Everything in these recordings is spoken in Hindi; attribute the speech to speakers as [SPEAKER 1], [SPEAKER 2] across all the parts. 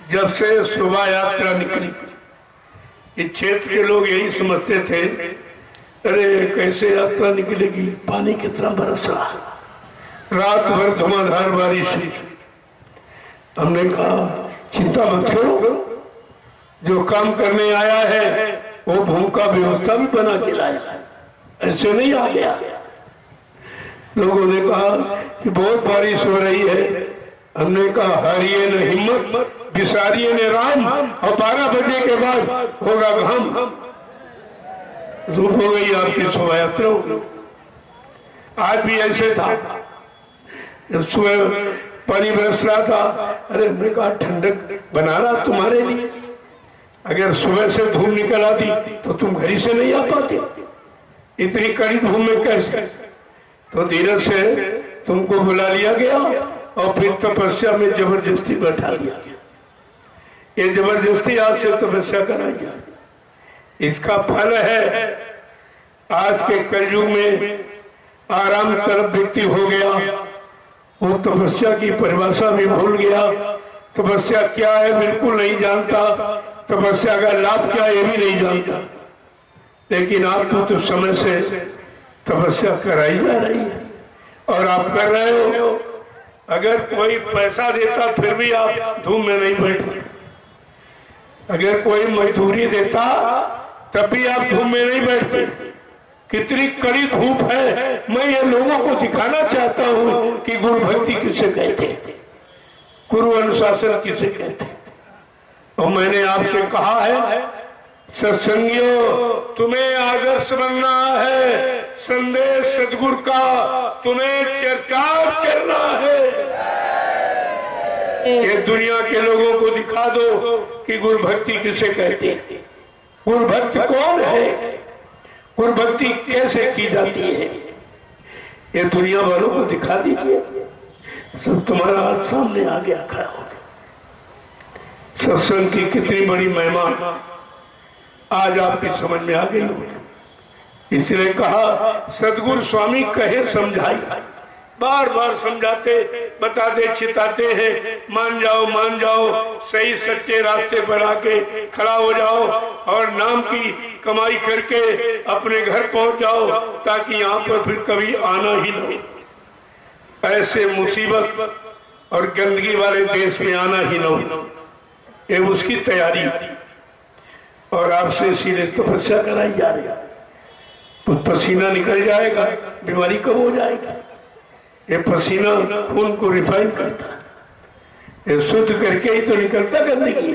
[SPEAKER 1] जब से शोभा यात्रा निकली, इस क्षेत्र के लोग यही समझते थे, अरे कैसे यात्रा निकलेगी, पानी कितना बरस रहा, रात भर धुआंधार बारिश हुई। हमने कहा चिंता मत करो, जो काम करने आया है वो भूमि का व्यवस्था भी बना के लाया, ऐसे नहीं आ गया। लोगों ने कहा कि बहुत बारिश हो रही है। हमने कहा हारिए न हिम्मत, बिसारिए न राम, और 12 बजे के बाद होगा घाम। धूप हो गई, आपकी शोभा यात्रा हो गई। आज भी ऐसे था, जब सुबह पानी बरस रहा था, अरे हमने कहा ठंडक बना रहा तुम्हारे लिए, अगर सुबह से धूप निकल आती तो तुम घर ही से नहीं आ पाते, इतनी कड़ी धूप में कैसे। तो धीरज से तुमको बुला लिया गया और फिर तपस्या में जबरदस्ती बैठा दिया गया। ये जबरदस्ती आज से तपस्या कराई जाए, इसका फल है आज के कलयुग में आराम तरफ व्यक्ति हो गया, वो तपस्या की परिभाषा भी भूल गया, तपस्या क्या है बिल्कुल नहीं जानता, तपस्या का लाभ क्या ये भी नहीं जानता। लेकिन आपको तो समय से तपस्या कराई जा रही है और आप कर रहे हो। अगर कोई पैसा देता फिर भी आप धूप में नहीं बैठते, अगर कोई मजदूरी देता तब भी आप धूप में नहीं बैठते। कितनी कड़ी धूप है। मैं ये लोगों को दिखाना चाहता हूँ कि गुरु भक्ति किसे कहते, गुरु अनुशासन किसे कहते। और मैंने आपसे कहा है सत्संगियों, तुम्हें आदर्श बनना है, संदेश सदगुरु का तुम्हें चर्चा करना है। ये दुनिया के लोगों को दिखा दो कि गुरु भक्ति किसे कहते हैं, गुरु भक्ति कौन है, गुरु भक्ति कैसे की जाती है, ये दुनिया वालों को दिखा दीजिए। सब तुम्हारा हाथ सामने आ गया, खड़ा हो गया। सत्संग की कितनी बड़ी महिमा आज आपकी समझ में आ गई होगी। इसलिए कहा सदगुरु स्वामी कहे समझाई, बार बार समझाते, बताते, चिताते हैं, मान जाओ, सही सच्चे रास्ते पर आके खड़ा हो जाओ और नाम की कमाई करके अपने घर पहुंच जाओ, ताकि यहाँ पर फिर कभी आना ही न हो। ऐसे मुसीबत और गंदगी वाले देश में आना ही न हो, ये उसकी तैयारी। और आपसे इसीलिए तपस्या कराई जा रही है। तो पसीना निकल जाएगा, बीमारी कब हो जाएगी। ये पसीना खून को रिफाइन करता है, ये शुद्ध करके ही तो निकलता गंदगी।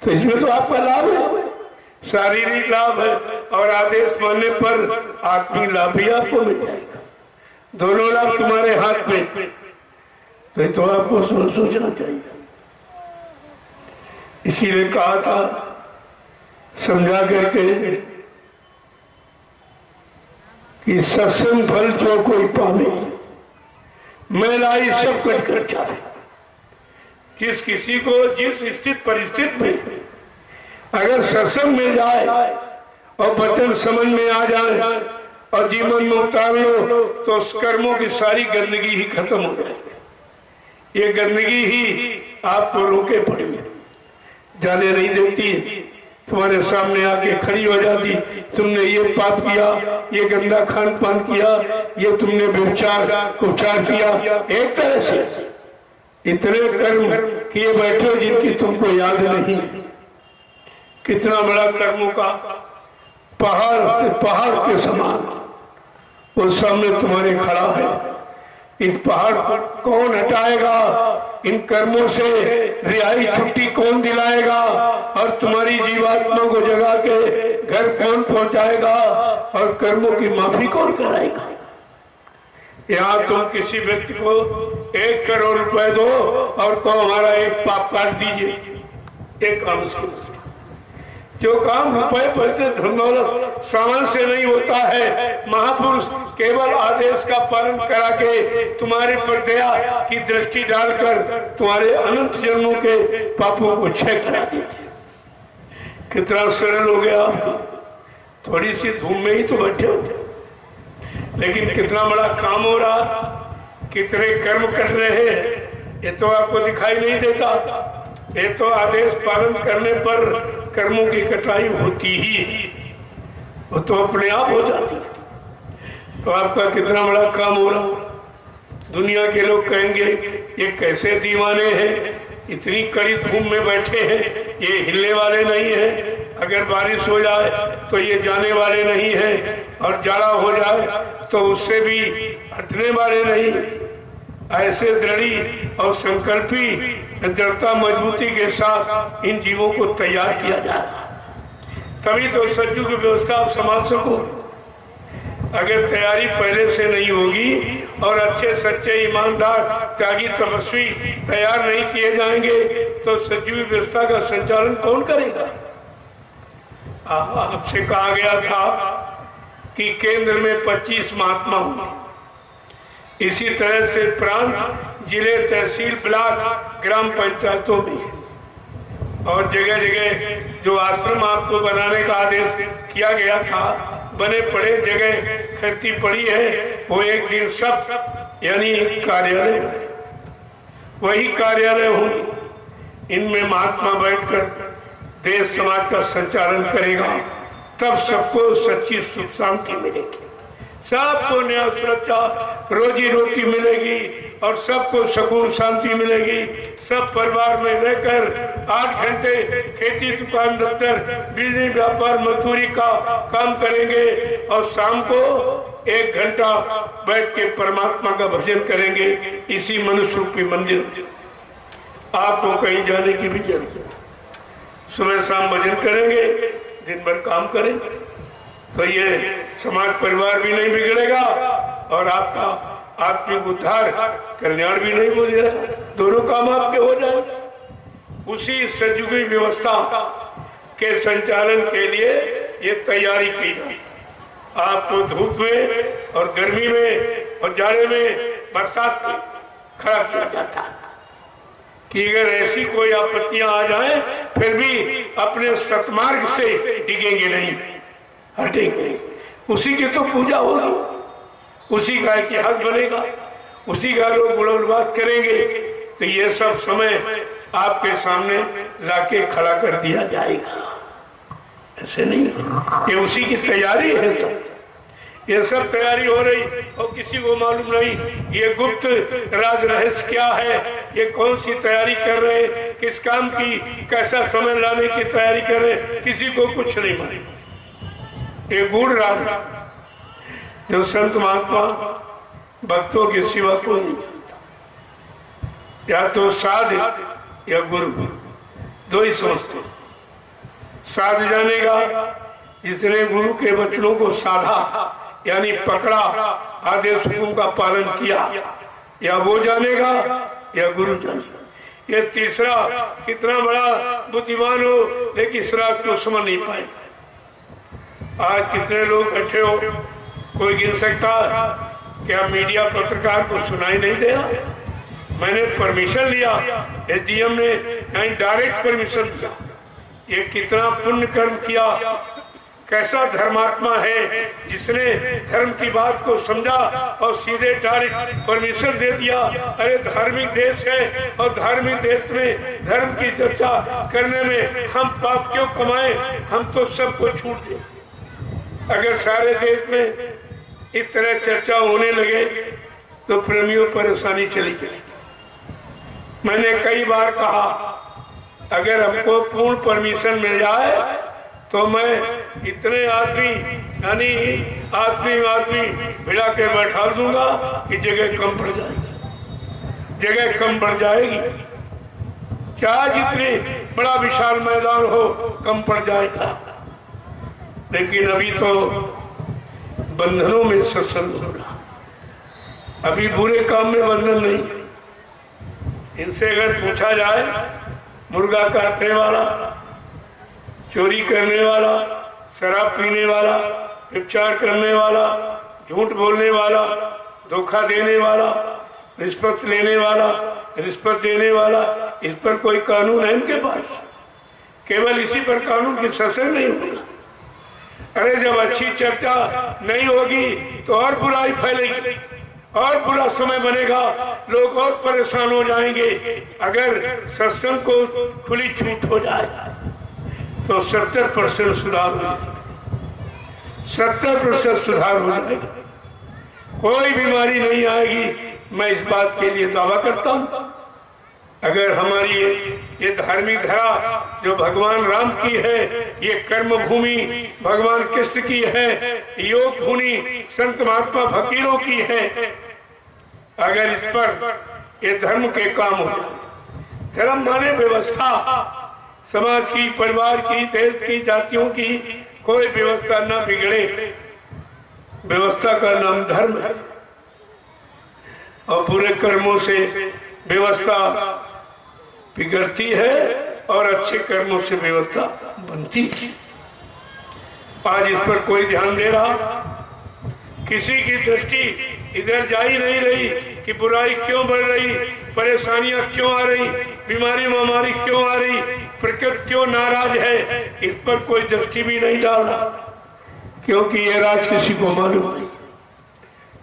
[SPEAKER 1] तो इसमें तो आपका लाभ है, शारीरिक लाभ है, और आदेश मानने पर आत्मिक लाभ भी आपको मिल जाएगा। दोनों लाभ तुम्हारे हाथ में। तो ये तो आपको सोचना चाहिए। इसीलिए कहा था समझा करके कि सत्संग फल जो कोई पावे, मैं लाई सब कट कर जाए। जिस किसी को जिस स्थित परिस्थिति में अगर सत्संग में जाए और वचन समझ में आ जाए और जीवन में उतार लो, तो उस कर्मों की सारी गंदगी ही खत्म हो जाएगी। ये गंदगी ही आपको रोके पड़ी, जाने नहीं देती, तुम्हारे सामने आके खड़ी हो जाती। तुमने ये पाप किया, ये गंदा खान पान किया, ये तुमने व्यभिचार कुचार किया, एक तरह से इतने कर्म किए बैठे जिनकी तुमको याद नहीं। कितना बड़ा कर्मों का पहाड़ के समान वो सामने तुम्हारे खड़ा है। इस पहाड़ को कौन हटाएगा, इन कर्मों से रिहाई छुट्टी कौन दिलाएगा, और तुम्हारी जीवात्मा को जगा के घर कौन पहुंचाएगा, और कर्मों की माफी कौन कराएगा। यहाँ तुम किसी व्यक्ति को 1 करोड़ रुपए दो और कहो हमारा एक पाप काट दीजिए, एक काम उसके। जो काम रुपए पैसे धन दौलत सामान से नहीं होता है, महापुरुष केवल आदेश का पालन करा के तुम्हारे पर दया की दृष्टि डालकर तुम्हारे अनंत जन्मों के पापों को क्षय करा देते। कितना सरल हो गया आप, थोड़ी सी धूम में ही तो बैठे हो, लेकिन कितना बड़ा काम हो रहा, कितने कर्म कर रहे हैं, ये तो आपको दिखाई नहीं देता। ये तो आदेश पालन करने पर कर्मों की कटाई होती ही, वो तो अपने आप हो जाती। तो आपका कितना बड़ा काम हो रहा। दुनिया के लोग कहेंगे ये कैसे दीवाने हैं, इतनी कड़ी धूप में बैठे हैं, ये हिलने वाले नहीं हैं। अगर बारिश हो जाए तो ये जाने वाले नहीं हैं, और जाड़ा हो जाए तो उससे भी हटने वाले नहीं। ऐसे दृढ़ी और संकल्पी दृढ़ता मजबूती के साथ इन जीवों को तैयार किया जाए, तभी तो सज्जू की व्यवस्था आप संभाल सको। अगर तैयारी पहले से नहीं होगी और अच्छे सच्चे ईमानदार त्यागी तपस्वी तैयार नहीं किए जाएंगे तो सज्जू की व्यवस्था का संचालन कौन करेगा। आपसे कहा गया था कि केंद्र में 25 महात्मा होंगे, इसी तरह से प्रांत, जिले, तहसील, ब्लॉक, ग्राम पंचायतों में और जगह जगह जो आश्रम आपको बनाने का आदेश किया गया था, बने पड़े जगह खरती पड़ी है, वो एक दिन सब यानी कार्यालय, वही कार्यालय होंगे। इनमें महात्मा बैठकर देश समाज का संचालन करेगा, तब सबको सच्ची सुख शांति मिलेगी, सबको न्याय सुरक्षा रोजी रोटी मिलेगी और सबको सुकून शांति मिलेगी। सब परिवार में रहकर 8 घंटे खेती, दुकान, दफ्तर, बिजली, व्यापार, मजदूरी का काम करेंगे और शाम को 1 घंटा बैठ के परमात्मा का भजन करेंगे इसी मनुष्य रूपी मंदिर में। आपको कहीं जाने की भी जरूरत नहीं, सुबह शाम भजन करेंगे, दिन भर काम करेंगे, तो ये समाज परिवार भी नहीं बिगड़ेगा और आपका आत्मिक उद्धार कल्याण भी नहीं होगा, दोनों काम आपके हो जाए। उसी सज्जुगी व्यवस्था के संचालन के लिए ये तैयारी की गई। आपको धूप में और गर्मी में और जाड़े में, बरसात में खड़ा किया जाता है कि अगर ऐसी कोई आपत्तियां आ जाए फिर भी अपने सतमार्ग से डिगेंगे नहीं, हटेंगे। उसी की तो पूजा होगी, उसी का इतिहास बनेगा, उसी का लोग गुणगान करेंगे। तो ये सब समय आपके सामने लाके खड़ा कर दिया जाएगा, ऐसे नहीं, ये उसी की तैयारी है। सब ये सब तैयारी हो रही और किसी को मालूम नहीं ये गुप्त राज रहस्य क्या है, ये कौन सी तैयारी कर रहे, किस काम की, कैसा समय लाने की तैयारी कर रहे, किसी को कुछ नहीं मालूम। ये गूढ़ राज जो संत महात्मा भक्तों के सिवा कोई नहीं जानता, या तो साध या गुरु, दो ही समझते। साध जानेगा जिसने गुरु के वचनों को साधा यानी पकड़ा, आदेश हुकुम का पालन किया, या वो जानेगा या गुरु जानेगा। ये तीसरा कितना बड़ा बुद्धिमान हो लेकिन इस रात को समझ नहीं पाएगा। आज कितने लोग बैठे हो, कोई गिन सकता? क्या मीडिया पत्रकार को सुनाई नहीं दे रहा? मैंने परमिशन लिया, एसडीएम ने कहीं डायरेक्ट परमिशन दिया। ये कितना पुण्य कर्म किया, कैसा धर्मात्मा है जिसने धर्म की बात को समझा और सीधे डायरेक्ट परमिशन दे दिया। अरे धार्मिक देश है और धार्मिक देश में धर्म की चर्चा करने में हम पाप क्यों कमाएं, हम तो सबको छूट दें। अगर सारे देश में इस तरह चर्चा होने लगे तो प्रेमियों परेशानी चली जाएगी। मैंने कई बार कहा अगर हमको पूर्ण परमिशन मिल जाए तो मैं इतने आदमी यानी आदमी भिड़ा के बैठा दूंगा कि जगह कम पड़ जाएगी, जगह कम पड़ जाएगी। चाहे जितने बड़ा विशाल मैदान हो कम पड़ जाएगा। लेकिन अभी तो बंधनों में सत्संग हो रहा, अभी बुरे काम में बंधन नहीं। इनसे अगर पूछा जाए मुर्गा काटने वाला, चोरी करने वाला, शराब पीने वाला, व्यभिचार करने वाला, झूठ बोलने वाला, धोखा देने वाला, रिश्वत लेने वाला, रिश्वत देने वाला, इस पर कोई कानून है इनके पास? केवल इसी पर कानून की शासन नहीं होगा। अरे जब अच्छी चर्चा नहीं होगी तो और बुराई फैलेगी और बुरा समय बनेगा, लोग और परेशान हो जाएंगे। अगर सत्संग को खुली छूट हो जाए तो 70% सुधार हो जाएगा, 70% सुधार हो जाएगा, कोई बीमारी नहीं आएगी। मैं इस बात के लिए दावा करता हूं। अगर हमारी ये धार्मिक धरा जो भगवान राम की है, ये कर्म भूमि भगवान कृष्ण की है, योग भूमि संत महात्मा फकीरों की है, अगर इस पर ये धर्म के काम हो जाए, धर्म माने व्यवस्था, समाज की, परिवार की, देश की, जातियों की कोई व्यवस्था ना बिगड़े, व्यवस्था का नाम धर्म है। और बुरे कर्मों से व्यवस्था बिगड़ती है और अच्छे कर्मों से व्यवस्था बनती है। आज इस पर कोई ध्यान दे रहा, किसी की दृष्टि इधर जा ही नहीं रही कि बुराई क्यों बढ़ रही, परेशानियां क्यों आ रही, बीमारी महामारी क्यों आ रही, प्रकृति क्यों नाराज है, इस पर कोई दृष्टि भी नहीं डाल रहा, क्योंकि ये राज किसी को मालूम नहीं।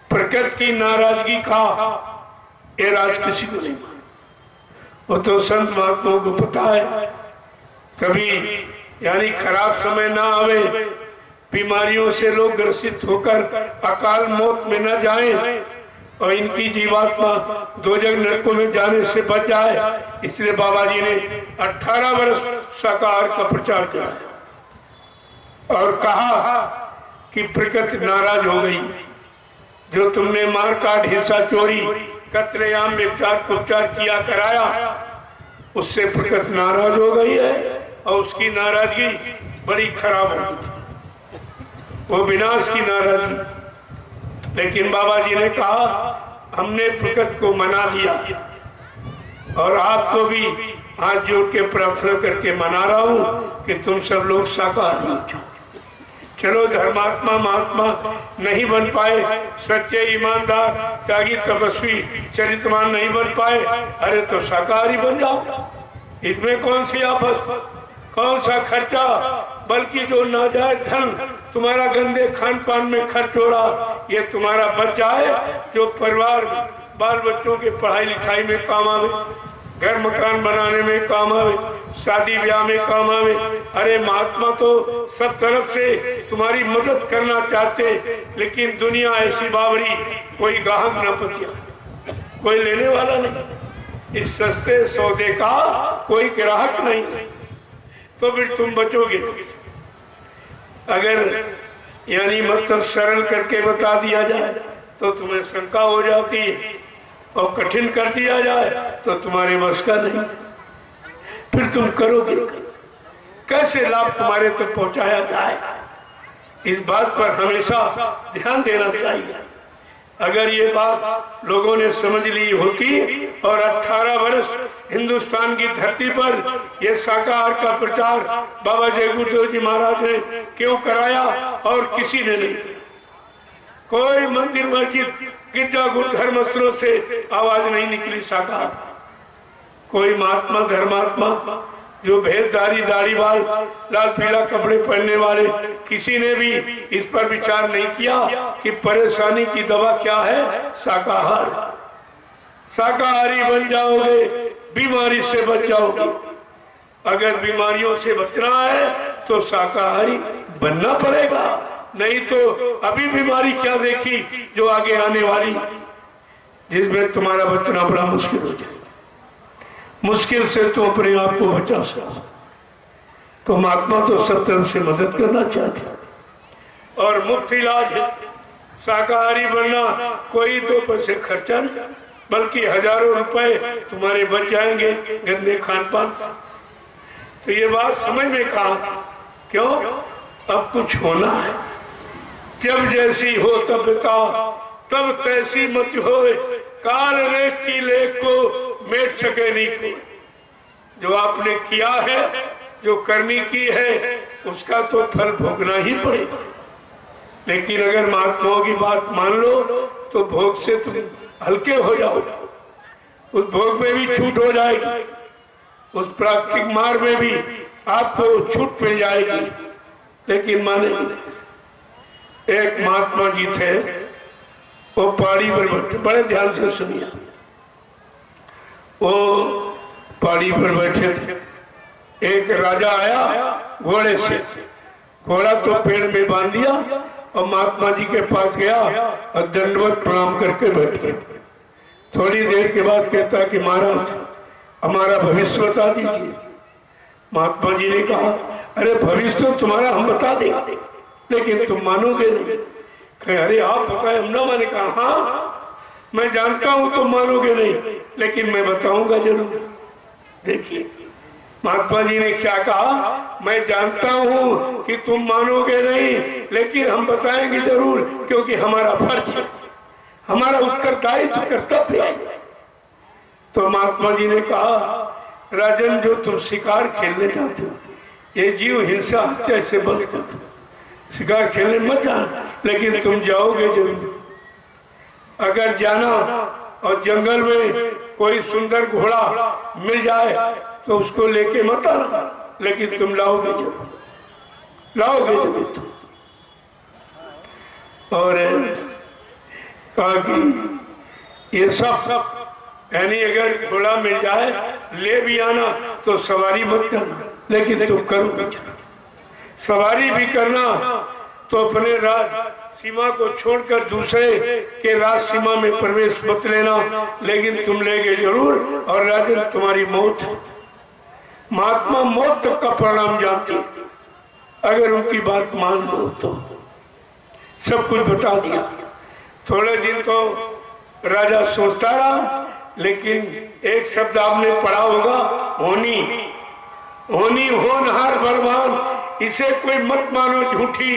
[SPEAKER 1] प्रकृति की नाराजगी का ये राज किसी को नहीं मालूम, वो तो संत महात्माओं को पता है। कभी यानी खराब समय ना आवे, बीमारियों से लोग ग्रसित होकर अकाल मौत में न जाएं और इनकी जीवात्मा दो जग नरकों में जाने से बच जाए, इसलिए बाबा जी ने 18 वर्ष शाकाहार का प्रचार किया और कहा कि प्रकृति नाराज हो गई। जो तुमने मार काट, हिंसा, चोरी, कत्लेआम में उपचार किया कराया, उससे प्रकृति नाराज हो गई है और उसकी नाराजगी बड़ी खराब हो गई, वो विनाश की नाराजगी। लेकिन बाबा जी ने कहा हमने प्रकृति को मना लिया और आपको भी हाथ जोड़ के प्रार्थना करके मना रहा हूं कि तुम सब लोग शाकाहारी हो जाओ। चलो धर्मात्मा महात्मा नहीं बन पाए, सच्चे ईमानदार त्यागी तपस्वी चरित्रवान नहीं बन पाए, अरे तो शाकाहारी बन जाओ। इसमें कौन सी आफत, कौन सा खर्चा, बल्कि जो नाजायज धन तुम्हारा गंदे खान पान में खर्च हो रहा, ये तुम्हारा बच जाए, जो परिवार बाल बच्चों के पढ़ाई लिखाई में काम आवे, घर मकान बनाने में काम आवे, शादी ब्याह में काम आवे। अरे महात्मा तो सब तरफ से तुम्हारी मदद करना चाहते, लेकिन दुनिया ऐसी बावरी, कोई ग्राहक न पतिया, कोई लेने वाला नहीं, इस सस्ते सौदे का कोई ग्राहक नहीं, तो फिर तुम बचोगे। अगर यानी मतलब सरल करके बता दिया जाए तो तुम्हें शंका हो जाती है और कठिन कर दिया जाए तो तुम्हारे बस का नहीं, फिर तुम करोगे कैसे, लाभ तुम्हारे तक पहुंचाया जाए, इस बात पर हमेशा ध्यान देना चाहिए। अगर ये बात लोगों ने समझ ली होती और 18 वर्ष हिंदुस्तान की धरती पर यह शाकाहार का प्रचार बाबा जय गुरुदेव जी महाराज ने क्यों कराया और किसी ने नहीं, कोई मंदिर मस्जिद गिरजा धर्म स्थलों से आवाज नहीं निकली शाकाहार, कोई महात्मा धर्मात्मा जो भेदधारी दाढ़ी बाल लाल पीला कपड़े पहनने वाले, किसी ने भी इस पर विचार नहीं किया कि परेशानी की दवा क्या है, शाकाहार। शाकाहारी बन जाओगे, बीमारी से बच जाओगे। अगर बीमारियों से बचना है तो शाकाहारी बनना पड़ेगा, नहीं तो अभी बीमारी क्या देखी जो आगे आने वाली, जिसमें तुम्हारा बचना बड़ा मुश्किल हो जाए। मुश्किल से तो अपने आप को बचा सकता, तो महात्मा तो सब तरफ से मदद करना चाहते और मुफ्त इलाज है। शाकाहारी बनना कोई 2 पैसे खर्चा नहीं, बल्कि हजारों रुपए तुम्हारे बच जाएंगे गंदे खान पान। तो ये बात समझ में कहा, क्यों, अब कुछ होना है। जब जैसी हो तब बता, तब तैसी मत होए, काल रेख की लेख को मेट सके नहीं कोई। जो आपने किया है, जो करनी की है, उसका तो फल भोगना ही पड़ेगा। लेकिन अगर महात्माओं की बात मान लो तो भोग से तुम हल्के हो जाओ, उस भोग में भी छूट हो जाएगी, उस प्राकृतिक मार्ग में भी आपको छूट मिल जाएगी। लेकिन माने एक महात्मा जी थे, वो पहाड़ी पर बैठे, बड़े ध्यान से सुनिए। वो पहाड़ी पर बैठे थे, एक राजा आया घोड़े से, घोड़ा तो पेड़ में बांध दिया और महात्मा जी के पास गया और दंडवत प्रणाम करके बैठ गया। थोड़ी देर के बाद कहता कि महाराज हमारा भविष्य बता दीजिए। महात्मा जी ने कहा अरे भविष्य तो तुम्हारा हम बता देंगे लेकिन तुम मानोगे नहीं। कहे अरे आप बताए हम ना माने। कहा हाँ मैं जानता हूं तुम मानोगे नहीं लेकिन मैं बताऊंगा जरूर। देखिए महात्मा जी ने क्या कहा, मैं जानता हूं कि तुम मानोगे नहीं लेकिन हम बताएंगे जरूर क्योंकि हमारा फर्ज है, हमारा उत्तरदायित्व कर्तव्य है। तो महात्मा जी ने कहा राजन जो तुम शिकार खेलने जाते हो ये जीव हिंसा हत्या से बंद कर दो, शिकार खेलने मत जाना लेकिन तुम जाओगे जरूर। अगर जाना और जंगल में कोई सुंदर घोड़ा मिल जाए तो उसको लेके मत आना लेकिन तुम लाओगे जरूर, लाओगे जरूर तुम। और कहा कि ये सब यानी अगर घोड़ा मिल जाए ले भी आना तो सवारी मत करना लेकिन तुम करोगे। सवारी भी करना तो अपने राज सीमा को छोड़कर दूसरे के राज सीमा में प्रवेश मत लेना लेकिन तुम लेगे जरूर। और राजन तुम्हारी मौत है, महात्मा मौत तक का परिणाम जानते, अगर उनकी बात मान लो तो सब कुछ बता दिया। थोड़े दिन तो राजा सोचता रहा लेकिन एक शब्द आपने पढ़ा होगा होनी, होनी होनहार बलवान, इसे कोई मत मानो झूठी।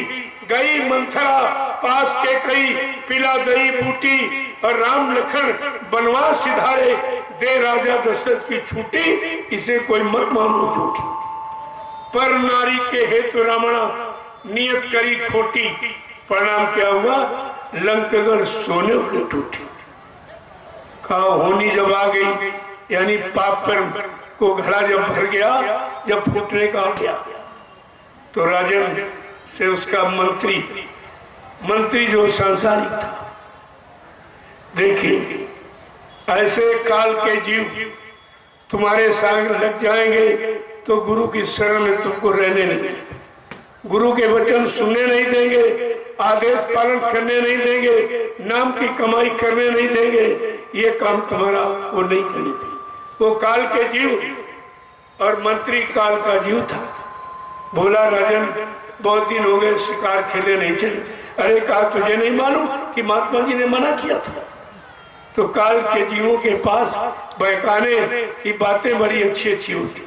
[SPEAKER 1] गई मंथरा पास के कई पिला दई बूटी और राम लखन बनवास सिधारे दे राजा दशरथ की छूटी, इसे कोई मत मानो झूठी। पर नारी के हेतु रावणा नियत करी खोटी, परिणाम क्या हुआ लंकगढ़ सोने की टूटी। कहा होनी जब आ गई यानी पाप पर को घड़ा जब भर गया, जब फूटने का आ गया तो राजन से उसका मंत्री जो सांसारिक था। देखिए ऐसे काल के जीव तुम्हारे संग लग जाएंगे तो गुरु की शरण में तुमको रहने नहीं देंगे, गुरु के वचन सुनने नहीं देंगे, आदेश पालन करने नहीं देंगे, नाम की कमाई करने नहीं देंगे। ये काम तुम्हारा वो नहीं करने देंगे। वो काल के जीव और मंत्री काल का जीव था। बोला राजन बहुत दिन हो गए शिकार खेले नहीं चले। अरे कहा तुझे नहीं मालूम कि महात्मा जी ने मना किया था। तो काल के जीवों के पास बहकाने की बातें बड़ी अच्छी अच्छी होती।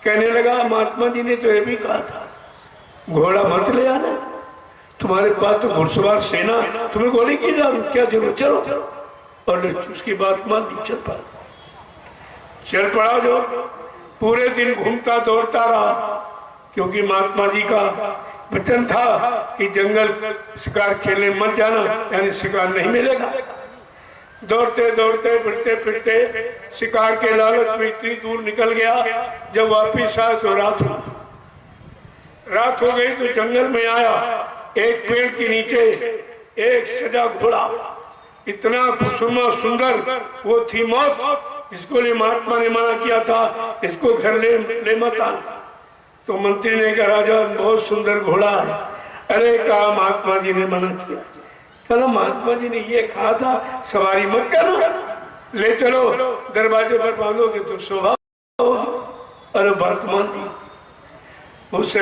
[SPEAKER 1] कहने लगा महात्मा जी ने तो ये भी कहा था घोड़ा मत ले आना, तुम्हारे पास तो घुड़सवार सेना, तुम्हें गोली की जा क्या जरूरत, चलो। और उसकी बात मान ली, चल पड़ा। जो पूरे दिन घूमता दौड़ता रहा क्योंकि महात्मा जी का वचन था कि जंगल शिकार खेलने मत जाना, यानी शिकार नहीं मिलेगा। दौड़ते दौड़ते फिरते फिरते शिकार के लालच में इतनी दूर निकल गया, जब वापिस आया तो रात हो गई। तो जंगल में आया, एक पेड़ के नीचे एक सजा घोड़ा, इतना खुशनुमा सुंदर, वो थी मौत जिसको लिए महात्मा ने मना किया था इसको घर ले मत आ। तो मंत्री ने कहा राजा बहुत सुंदर घोड़ा है। अरे कहा महात्मा जी ने मना किया। कहना महात्मा जी ने ये कहा था सवारी मत करना, ले चलो दरवाजे पर बांधोगे तो शोभा होगी। अरे बात मान ली, उसे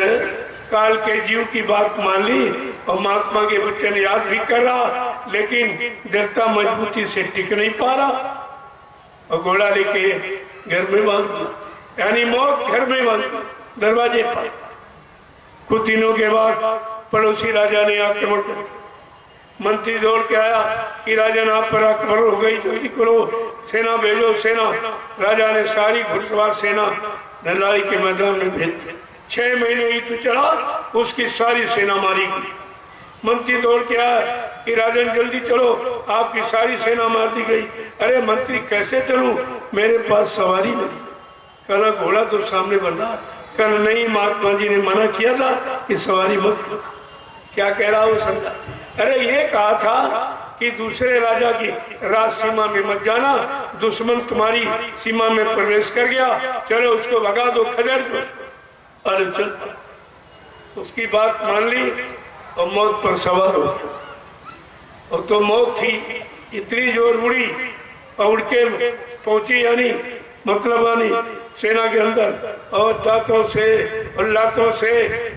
[SPEAKER 1] काल के जीव की बात मान ली और महात्मा के वचन याद भी कर रहा, लेकिन दृढ़ता मजबूती से टिक नहीं पा रहा और घोड़ा लेके घर में बांध दिया, यानी मौत घर में बांध दरवाजे पर। कुछ दिनों के बाद पड़ोसी राजा ने आक्रमण कर दिया। मंत्री दौड़ के आया कि राजन आप पर आक्रमण हो गई, जल्दी करो, सेना भेजो। सेना राजा ने सारी घुड़सवार सेना नंदाई के मैदान में भेज दी। 6 महीने युद्ध चला, उसकी सारी सेना मारी गई। मंत्री दौड़ के आया कि राजन जल्दी चलो, आपकी सारी सेना मार दी गई। अरे मंत्री कैसे चलूं, मेरे पास सवारी नहीं। कहना घोड़ा तो सामने बंधा। कहना नहीं, महात्मा जी ने मना किया था कि सवारी मत करो। क्या कह रहा वो समझा। अरे ये कहा था कि दूसरे राजा की राज सीमा में मत जाना, दुश्मन तुम्हारी सीमा में प्रवेश कर गया, चलो उसको भगा दो, खदेड़ दो। अरे चल, उसकी बात मान ली और मौत पर सवार हो गया। और तो मौत थी, इतनी जोर उड़ी और उड़ के पहुंची, यानी मतलब आनी सेना के अंदर, और दांतों से और लातों से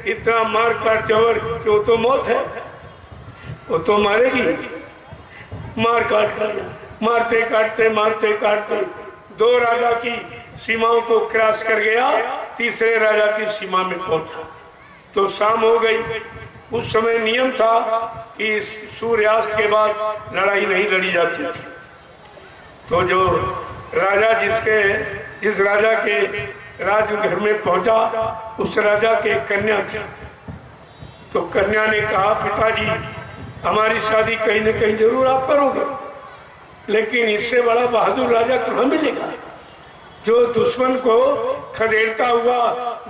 [SPEAKER 1] इतना मार काट जबर कि वो तो मौत है, वो तो मारेगी। मार काट कर मारते काटते 2 राजा की सीमाओं को क्रॉस कर गया, तीसरे राजा की सीमा में पहुंचा तो शाम हो गई। उस समय नियम था कि सूर्यास्त के बाद लड़ाई नहीं लड़ी जाती थी। तो जो राजा जिस राजा के राजघर में पहुंचा, उस राजा के कन्या थी। तो कन्या ने कहा, पिताजी हमारी शादी कहीं न कहीं जरूर आप करोगे, लेकिन इससे बड़ा बहादुर राजा कहाँ मिलेगा जो दुश्मन को खदेड़ता हुआ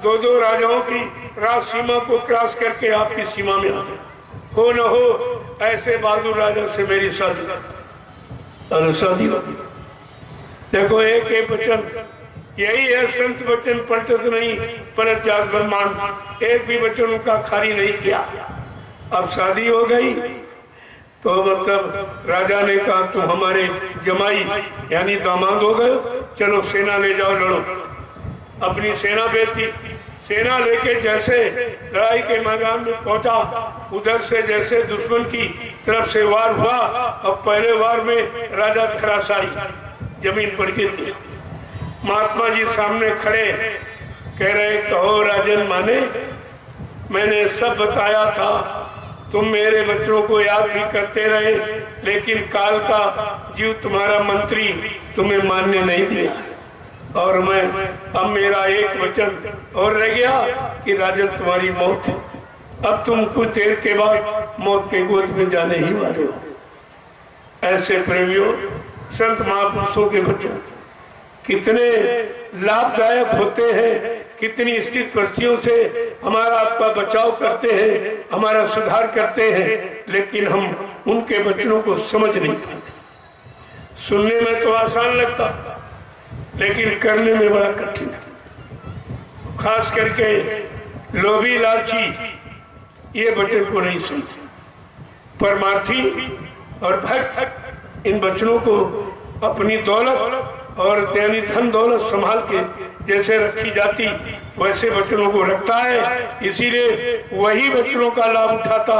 [SPEAKER 1] 2 राजाओं की राज सीमा को क्रॉस करके आपकी सीमा में आ जाए। हो न हो ऐसे बहादुर राजा से मेरी शादी कर। शादी होगी। देखो एक वचन यही है, संत वचन पलटत नहीं पलट जात ब्रह्मांड। एक भी वचन उनका खाली नहीं किया। अब शादी हो गई तो मतलब राजा ने कहा तुम हमारे जमाई यानी दामाद हो गए, चलो सेना ले जाओ, लड़ो। अपनी सेना भेजी। सेना लेके जैसे लड़ाई के मैदान में पहुंचा, उधर से जैसे दुश्मन की तरफ से वार हुआ, अब पहले वार में राजा धराशायी जमीन पर गिर गया। महात्मा जी सामने खड़े कह रहे, कहो राजन माने, मैंने सब बताया था, तुम मेरे बच्चों को याद भी करते रहे, लेकिन काल का जीव तुम्हारा मंत्री तुम्हें मानने नहीं दिया। और मैं अब मेरा एक वचन और रह गया कि राजन तुम्हारी मौत है। अब तुम कुछ देर के बाद मौत के गोद में जाने ही वाले हो। ऐसे प्रेमियों, संत महापुरुषों के वचन कितने लाभदायक होते हैं, कितनी स्थित परिस्थितियों से हमारा आपका बचाव करते हैं, हमारा सुधार करते हैं, लेकिन हम उनके वचनों को समझ नहीं पाते। सुनने में तो आसान लगता, लेकिन करने में बड़ा कठिन है। खास करके लोभी लालची ये वचन को नहीं सुनते। परमार्थी और भक्त इन वचनों को अपनी दौलत और यानी धन दौलत संभाल के जैसे रखी जाती वैसे वचनों को रखता है, इसीलिए वही वचनों का लाभ उठाता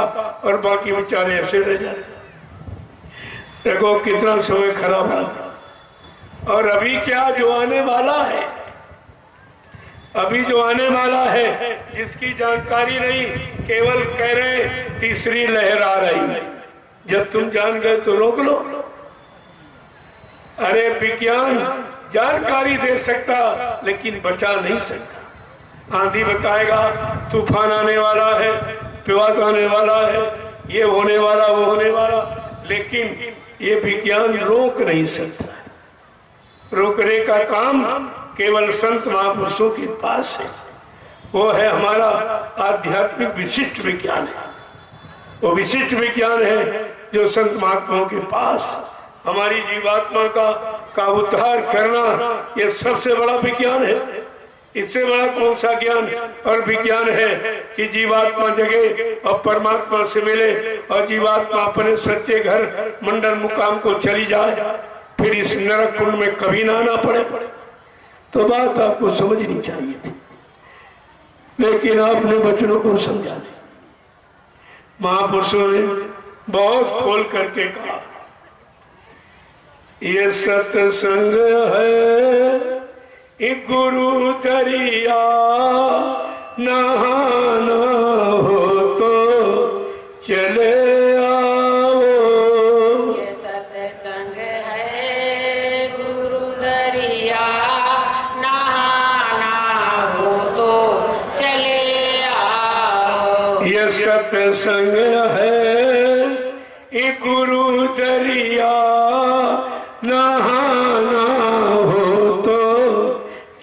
[SPEAKER 1] और बाकी बेचारे ऐसे रह जाते। देखो कितना समय खराब है। और अभी क्या जो आने वाला है, अभी जो आने वाला है जिसकी जानकारी नहीं, केवल कह रहे तीसरी लहर आ रही है। जब तुम जान गए तो रोक लो। अरे विज्ञान जानकारी दे सकता लेकिन बचा नहीं सकता। आंधी बताएगा तूफान आने वाला है, विवाद आने वाला है, ये होने वाला वो होने वाला, लेकिन ये विज्ञान रोक नहीं सकता। रोकने का काम केवल संत महापुरुषों के पास है। वो है हमारा आध्यात्मिक विशिष्ट विज्ञान है। वो विशिष्ट विज्ञान है जो संत महात्माओं के पास हमारी जीवात्मा का उद्धार करना, ये सबसे बड़ा विज्ञान है। इससे बड़ा कौन सा ज्ञान और विज्ञान है कि जीवात्मा जगे और परमात्मा से मिले और जीवात्मा अपने सच्चे घर मंडल मुकाम को चली जाए, फिर इस नरक कुंड में कभी ना आना पड़े। तो बात आपको समझनी चाहिए थी, लेकिन आपने बच्चों को समझा नहीं। महापुरुषों ने बहुत खोल करके कहा, ये सत्संग है एक गुरु दरिया, नहाना हो तो चले आओ।
[SPEAKER 2] ये सत्संग है गुरु दरिया, नहाना हो तो चले आओ।
[SPEAKER 1] ये सत्संग है एक गुरु दरिया, नहाना हो तो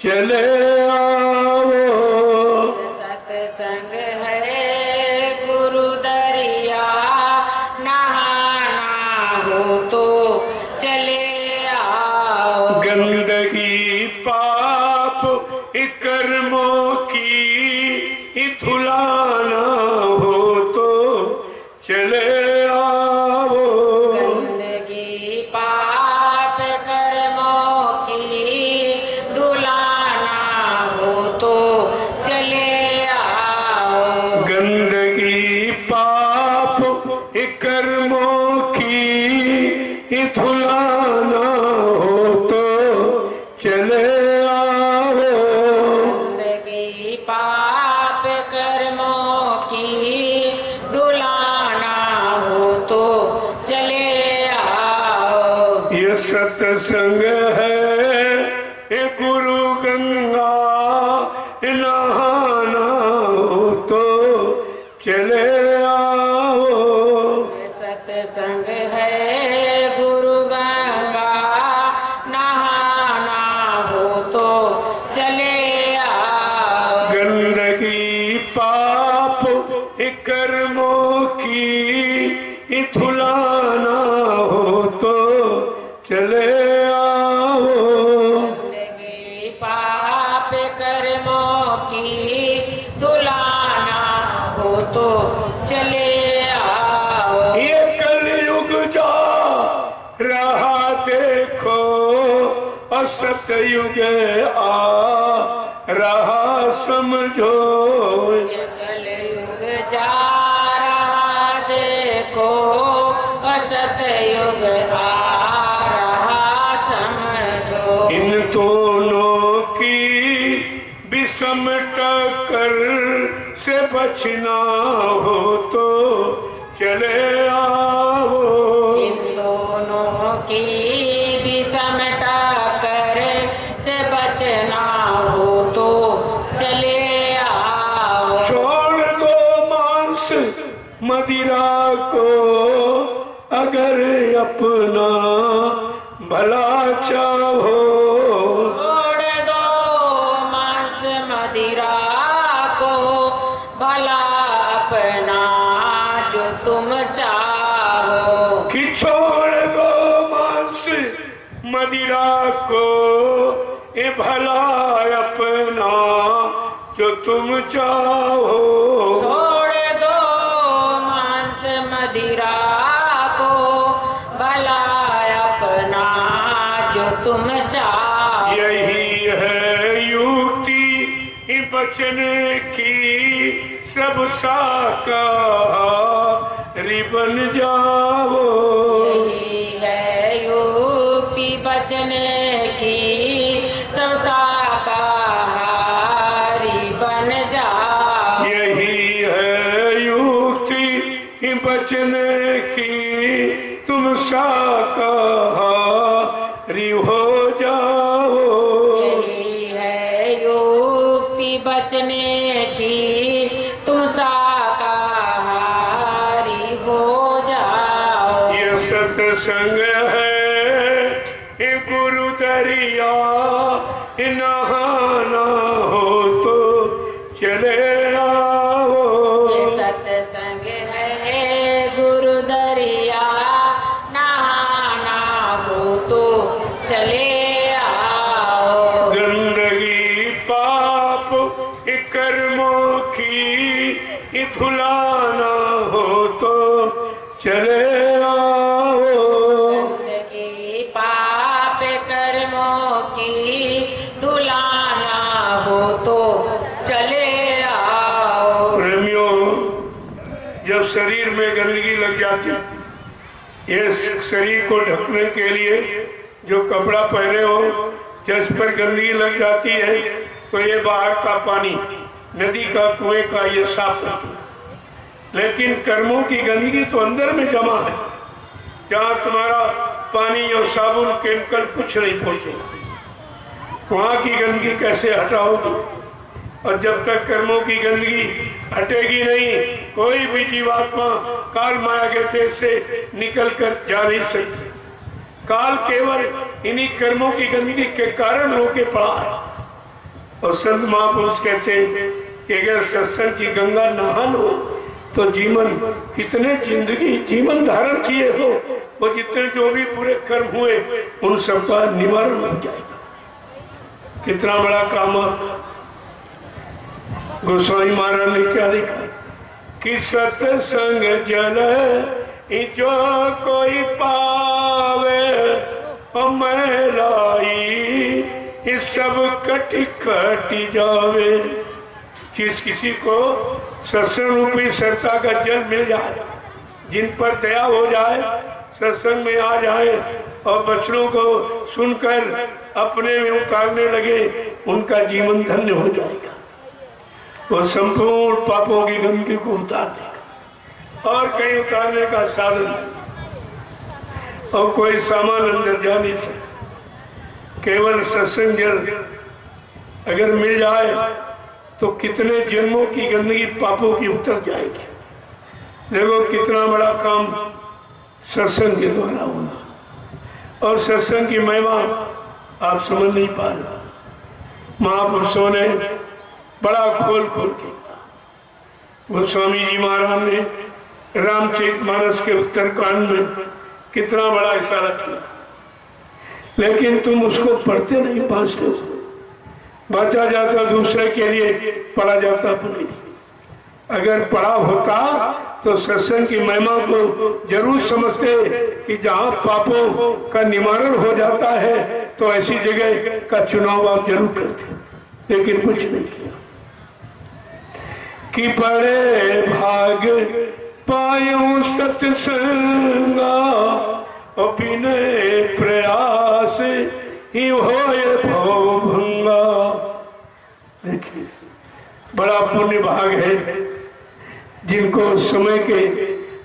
[SPEAKER 1] चले आओ।
[SPEAKER 2] सत्संग है गुरु दरिया, नहाना
[SPEAKER 1] धुलाना हो तो चले आओ।
[SPEAKER 2] गंदगी पाप कर्मों की धुलाना हो तो चले आओ।
[SPEAKER 1] गंदगी पाप कर्मों की धुलाना हो तो चले आओ।
[SPEAKER 2] गंदगी पाप कर्मों की धुलाना हो तो चले आओ।
[SPEAKER 1] ये सत्संग है ये गुरु गंगा नहाना हो तो चले आओ।
[SPEAKER 2] सत्संग है गुरु गंगा नहाना हो तो चले आओ।
[SPEAKER 1] गंदगी पाप कर्मों की धुलाना हो तो चले आओ।
[SPEAKER 2] गंदगी पाप कर्मों की धुलाना हो तो चले आओ।
[SPEAKER 1] ये कलयुग जा रहा देखो और सतयुग आ रहा समझो।
[SPEAKER 2] ये कलयुग जा रहा देखो असतयुग आ रहा समझो।
[SPEAKER 1] इन दोनों की विषम टक्कर से बचना हो तो चले आओ।
[SPEAKER 2] इन दोनों की विषम टक्कर से बचना हो तो चले आओ।
[SPEAKER 1] छोड़ दो मांस मदिरा को अगर अपना भला चाहो।
[SPEAKER 2] छोड़ दो मांस मदिरा को भला अपना जो तुम चाहो।
[SPEAKER 1] कि छोड़ दो मांस मदिरा को ये भला अपना जो तुम चाहो।
[SPEAKER 2] छोड़ दो मांस मदिरा को भला अपना जो तुम चाहो।
[SPEAKER 1] यही है युक्ति बचने की सब शाकाहारी बन जाओ।
[SPEAKER 2] यही है युक्ति बचने की सब शाकाहारी बन जाओ।
[SPEAKER 1] यही है युक्ति बचने की तुम शाकाहारी हो जाओ।
[SPEAKER 2] यही है युक्ति बचने की तुम शाकाहारी हो जाओ।
[SPEAKER 1] ये सत्संग है ये गुरु दरिया ये नहाना हो तो चले आओ।
[SPEAKER 2] ये सत्संग है गुरु दरिया नहाना हो तो चले आओ।
[SPEAKER 1] गंदगी पाप कर्मों की धुलाना हो तो चले आओ।
[SPEAKER 2] गंदगी पाप कर्मों की धुलाना हो तो चले आओ।
[SPEAKER 1] प्रेमियों, जब शरीर में गंदगी लग जाती, ये शरीर को ढकने के लिए जो कपड़ा पहने हो, जिस पर गंदगी लग जाती है तो ये बाहर का पानी, नदी का, कुएं का ये साफ करती है। लेकिन कर्मों की गंदगी तो अंदर में जमा है, जहाँ तुम्हारा पानी और साबुन केमिकल कुछ नहीं पहुंचेगा, वहाँ की गंदगी कैसे हटाओगी? और जब तक कर्मों की गंदगी हटेगी नहीं, कोई भी जीवात्मा काल माया के देश से निकल कर जा नहीं सकती। काल केवल इन्हीं कर्मों की गंदगी के कारण होके पड़ा है। और संत महापुरुष कहते हैं कि अगर सत्संग की गंगा नहा लो तो जीवन कितने जिंदगी जीवन धारण किए हो, वो जितने जो भी पूरे कर्म हुए उन सबका निवारण हो जाएगा। कितना बड़ा काम गोस्वामी महाराज ने क्या लिखा कि सत्संग जल जो कोई पावे मैं लाई इस सब कटी कटी जावे। जिस किसी को सत्संग रूपी सरता का जल मिल जाए, जिन पर दया हो जाए, सत्संग में आ जाए और वचनों को सुनकर अपने में उतारने लगे, उनका जीवन धन्य हो जाएगा। वो संपूर्ण पापों की गंदगी को उतार देगा और कहीं उतारने का साधन और कोई सामान अंदर जा नहीं सकता। केवल सत्संग जल अगर मिल जाए तो कितने जन्मों की गंदगी पापों की उतर जाएगी। देखो कितना बड़ा काम सत्संग के द्वारा होना, और सत्संग की महिमा आप समझ नहीं पा रहे। महापुरुषों ने बड़ा खोल खोल के गोस्वामी जी महाराज ने रामचरितमानस के उत्तरकांड में कितना बड़ा इशारा किया, लेकिन तुम उसको पढ़ते नहीं, पढ़ते हो। बचा जाता दूसरे के लिए, पढ़ा जाता अपने लिए। अगर पढ़ा होता तो सत्संग की महिमा को जरूर समझते कि जहाँ पापों का निवारण हो जाता है तो ऐसी जगह का चुनाव आप जरूर करते, लेकिन कुछ नहीं किया। कि बड़े भाग पायूं सत्संगा और बिने प्रयास ही होए भव भंगा। देखिए बड़ा पुण्य भाग है जिनको समय के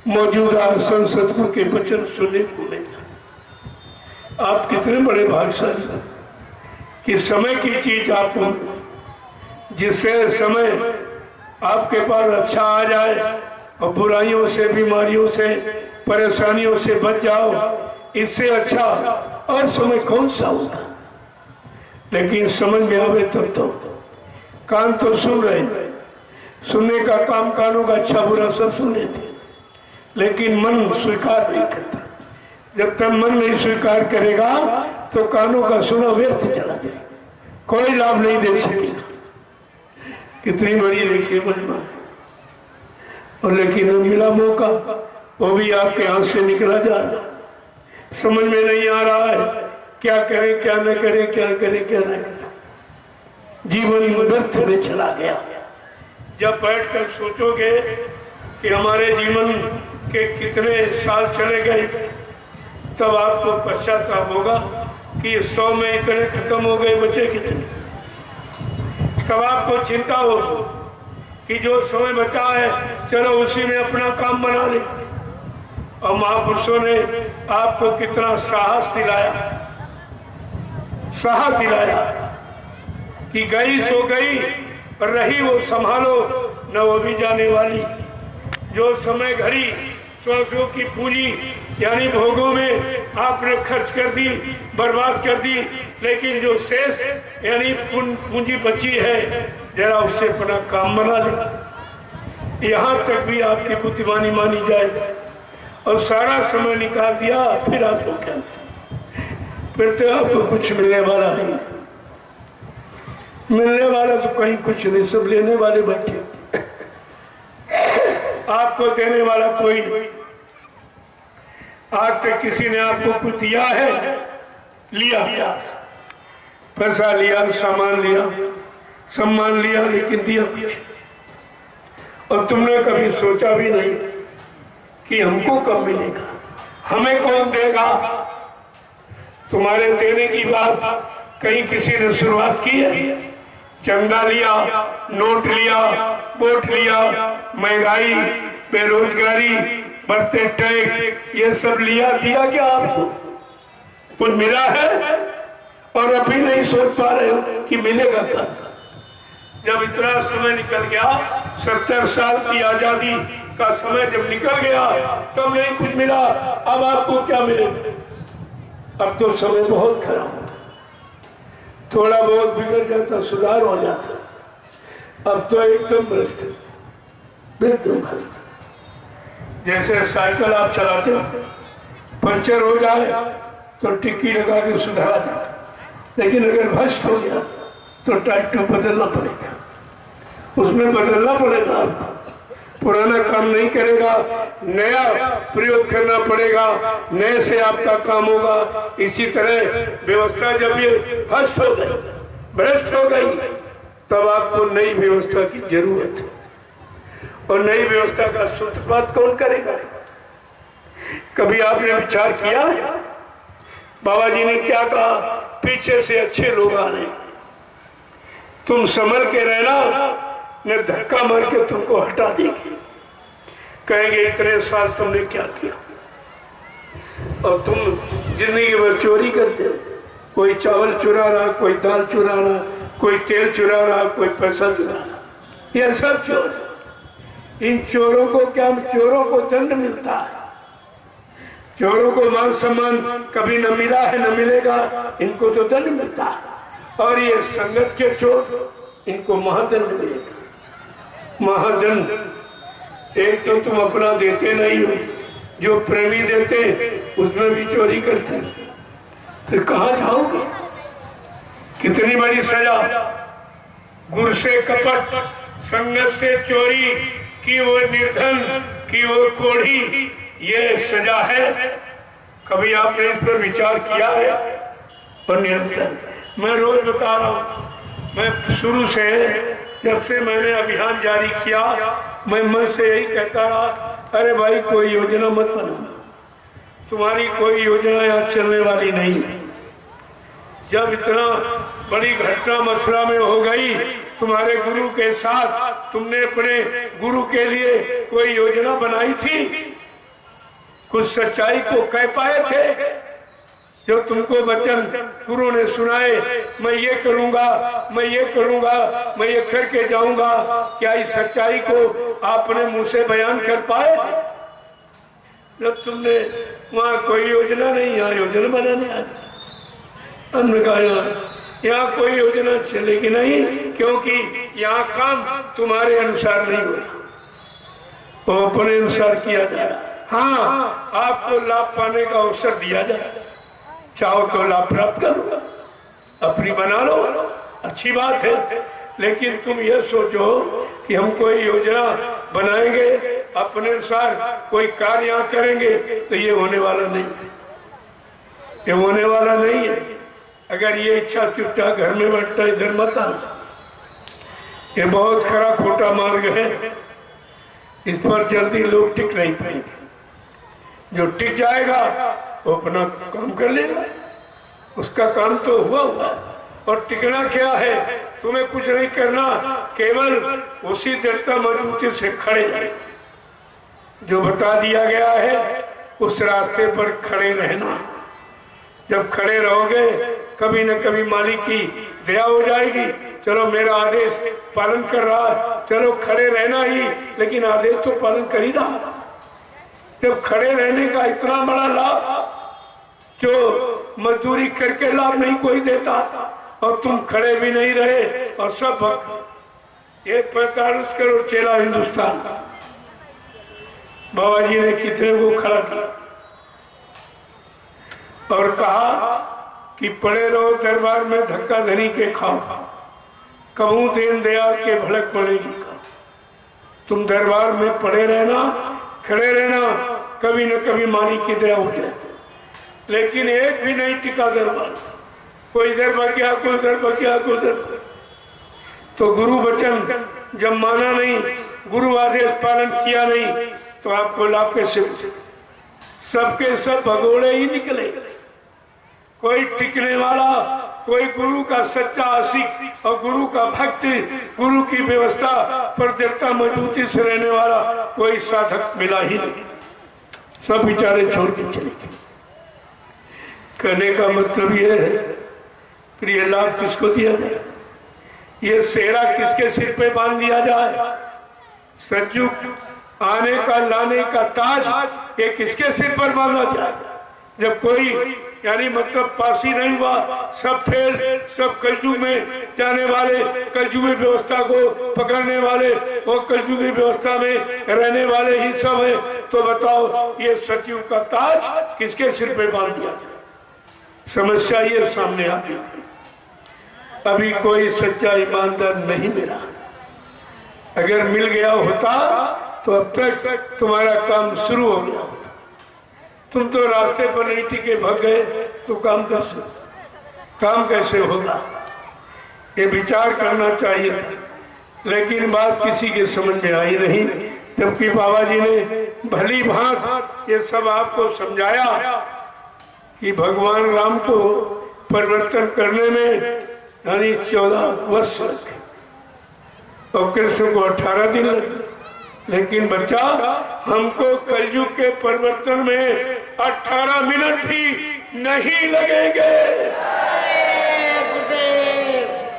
[SPEAKER 1] मौजूदा संसद के वचन सुनने को मिला। आप कितने बड़े भाग्यशाली कि समय की चीज आपको, जिससे समय आपके पास अच्छा आ जाए और बुराइयों से, बीमारियों से, परेशानियों से बच जाओ, इससे अच्छा और समय कौन सा होगा। लेकिन समझ में आवे तब तो। कान तो सुन रहे, सुनने का काम कानों का अच्छा बुरा सब सुन लेते, लेकिन मन स्वीकार नहीं करता। जब तक मन नहीं स्वीकार करेगा तो कानों का सुना व्यर्थ चला जाएगा, कोई लाभ नहीं दे सकेगा। कितनी बड़ी देखिए महिमा है। और लेकिन मिला मौका, वो भी आपके हाथ से निकला जा रहा, समझ में नहीं आ रहा है क्या करें क्या न करें, क्या करें क्या न करें। जीवन व्यर्थ में चला गया। जब बैठकर सोचोगे कि हमारे जीवन के कितने साल चले गए, तब आपको पश्चाताप होगा कि 100 में इतने खत्म हो गए, बचे कितने। तब आपको चिंता होगी कि जो समय बचा है चलो उसी में अपना काम बना ले। और महापुरुषों ने आपको कितना साहस दिलाया कि गई सो गई और रही वो संभालो, न वो भी जाने वाली। जो समय घड़ी सौ की पूंजी यानी भोगों में आपने खर्च कर दी, बर्बाद कर दी, लेकिन जो शेष यानी पूंजी बची है, जरा उससे अपना काम बना ले। यहाँ तक भी आपकी बुद्धिमानी मानी जाए और सारा समय निकाल दिया, फिर आपको क्या, फिर तो आपको कुछ मिलने वाला नहीं। मिलने वाला तो कहीं कुछ नहीं, सब लेने वाले बैठे, आपको देने वाला कोई नहीं। आज तक किसी ने आपको कुछ दिया है? लिया, पैसा लिया, सामान लिया, सम्मान लिया, लेकिन दिया कुछ। और तुमने कभी सोचा भी नहीं कि हमको कब मिलेगा, हमें कौन देगा। तुम्हारे देने की बात कहीं किसी ने शुरुआत की है? चंदा लिया, नोट लिया, वोट लिया, महंगाई, बेरोजगारी, बढ़ते टैक्स, ये सब लिया, दिया क्या आपको? कुछ मिला है? और अभी नहीं सोच पा रहे हो कि मिलेगा कब। जब इतना समय निकल गया, 70 साल की आजादी का समय जब निकल गया, तब नहीं कुछ मिला, अब आपको क्या मिलेगा? अब तो समय बहुत खराब, थोड़ा बहुत बिगड़ जाता, सुधार हो जाता, अब तो एकदम भ्रष्ट, बिल्कुल भ्रष्ट। जैसे साइकिल आप चलाते हो, पंचर हो जाए तो टिक्की लगा के सुधारा जाता, लेकिन अगर भ्रष्ट हो गया तो टाइट बदलना पड़ेगा। उसमें बदलना पड़ेगा आपको। पुराना काम नहीं करेगा, नया प्रयोग करना पड़ेगा, नए से आपका काम होगा। इसी तरह व्यवस्था जब ये भ्रष्ट हो गई, भ्रष्ट हो गई, तब आपको नई व्यवस्था की जरूरत है। और नई व्यवस्था का सूत्रपात कौन करेगा? कभी आपने विचार किया? बाबा जी ने क्या कहा? पीछे से अच्छे लोग आ रहे, तुम संभल के रहना, ने धक्का मार के तुमको हटा देंगे। कहेंगे इतने साल तुमने क्या किया, और तुम जिंदगी भर चोरी करते हो। कोई चावल चुरा रहा, कोई दाल चुरा रहा, कोई तेल चुरा रहा, कोई पैसा चुरा रहा, ये सब चोर। इन चोरों को क्या, चोरों को दंड मिलता है। चोरों को मान सम्मान कभी न मिला है, न मिलेगा। इनको तो दंड मिलता है। और ये संगत के चोर, इनको महादंड मिलेगा। महादंड। एक तो तुम अपना देते नहीं हो, जो प्रेमी देते उसमें भी चोरी करते, तो कहाँ जाओगे? कितनी बड़ी सजा। गुरु से कपट, संगत से चोरी, की वो निर्धन, की वो कोढ़ी, ये सजा है। कभी आपने इस पर विचार किया है? और निरंतर मैं रोज बता रहा हूँ, मैं शुरू से जब से मैंने अभियान जारी किया, मैं मन से यही कहता रहा, अरे भाई कोई योजना मत बनाओ, तुम्हारी कोई योजना यहाँ चलने वाली नहीं है। जब इतना बड़ी घटना मथुरा में हो गई तुम्हारे गुरु के साथ, तुमने अपने गुरु के लिए कोई योजना बनाई थी? कुछ सच्चाई को कह पाए थे? जो तुमको वचन गुरु ने सुनाए, मैं ये करूंगा, मैं ये करूंगा, मैं ये करके जाऊंगा, क्या इस सच्चाई को आपने मुंह से बयान कर पाए? जब तुमने वहां कोई योजना नहीं, यहाँ योजना बनाने आ गई। हमने कहा यहाँ कोई योजना चलेगी नहीं, क्योंकि यहाँ काम तुम्हारे अनुसार नहीं हो रहा, तो अपने अनुसार किया जा रहा। हाँ, आपको लाभ पाने का अवसर दिया जाए, चाहो तो लाभ प्राप्त करो, अपनी बना लो, अच्छी बात है। लेकिन तुम यह सोचो कि हम कोई योजना बनाएंगे, अपने अनुसार कोई कार्य यहाँ करेंगे, तो ये होने वाला नहीं है, ये होने वाला नहीं है। अगर ये इच्छा चुपचाप घर में बैठता इधर मत आना, ये बहुत खरा खोटा मार्ग है, इस पर जल्दी लोग टिक नहीं पाएंगे। जो टिक जाएगा वो अपना काम कर लेगा, उसका काम तो हुआ हुआ। और टिकना क्या है? तुम्हें कुछ नहीं करना, केवल उसी दृढ़ता मजबूती से खड़े रहे। जो बता दिया गया है उस रास्ते पर खड़े रहना। जब खड़े रहोगे, कभी न कभी मालिक की दया हो जाएगी, चलो मेरा आदेश पालन कर रहा है, चलो खड़े रहना ही, लेकिन आदेश तो पालन कर ही रहा। जब खड़े रहने का इतना बड़ा लाभ, जो मजदूरी करके लाभ नहीं कोई देता, और तुम खड़े भी नहीं रहे, और सब 45 करोड़ चेला हिंदुस्तान, बाबा जी ने कितने को खड़ा किया और कहा कि पड़े रहो दरबार में धक्का धनी के खाओ, कहूं दीन दयाल के भड़क पड़ेगी। तुम दरबार में पड़े रहना, खड़े रहना, कभी न कभी मालिक की दया हो जाए। लेकिन एक भी नहीं टिका दरबार, कोई इधर बकिया, कोई उधर बकिया, कोई उधर। तो गुरु वचन जब माना नहीं, गुरु आदेश पालन किया नहीं, तो आपको लाभ कैसे? सबके सब भगोड़े ही निकले। कोई टिकने वाला, कोई गुरु का सच्चा आशिक और गुरु का भक्त, गुरु की व्यवस्था पर दृढ़ता मजबूती से रहने वाला कोई साधक मिला ही नहीं। सब बेचारे छोड़ के चले गए। कहने का मतलब ये है, प्रिय लाभ किसको दिया जाए? ये सेहरा किसके सिर पे बांध दिया जाए? सज्जू आने का लाने का ताज ये किसके सिर पर बांधा जाए? जब कोई यानी मतलब पास ही नहीं हुआ, सब फेल, सब कलयुग में जाने वाले, कलयुगी व्यवस्था को पकड़ने वाले और कलयुगी व्यवस्था में रहने वाले ही सब है, तो बताओ ये सचिव का ताज किसके सिर पे बांध दिया? समस्या ये सामने आती है। अभी कोई सच्चा ईमानदार नहीं मिला, अगर मिल गया होता तो अब तक तुम्हारा काम शुरू हो गया होता। तुम तो रास्ते पर नहीं टिके, भाग गए, तो काम कैसे होगा? ये विचार करना चाहिए था, लेकिन बात किसी के समझ में आई नहीं। जबकि बाबा जी ने भली भांत ये सब आपको समझाया कि भगवान राम को परिवर्तन करने में यानी 14 वर्ष लगे और कृष्ण को 18 दिन लगे। लेकिन बच्चा, हमको कलयुग के परिवर्तन में 18 मिनट भी नहीं लगेंगे।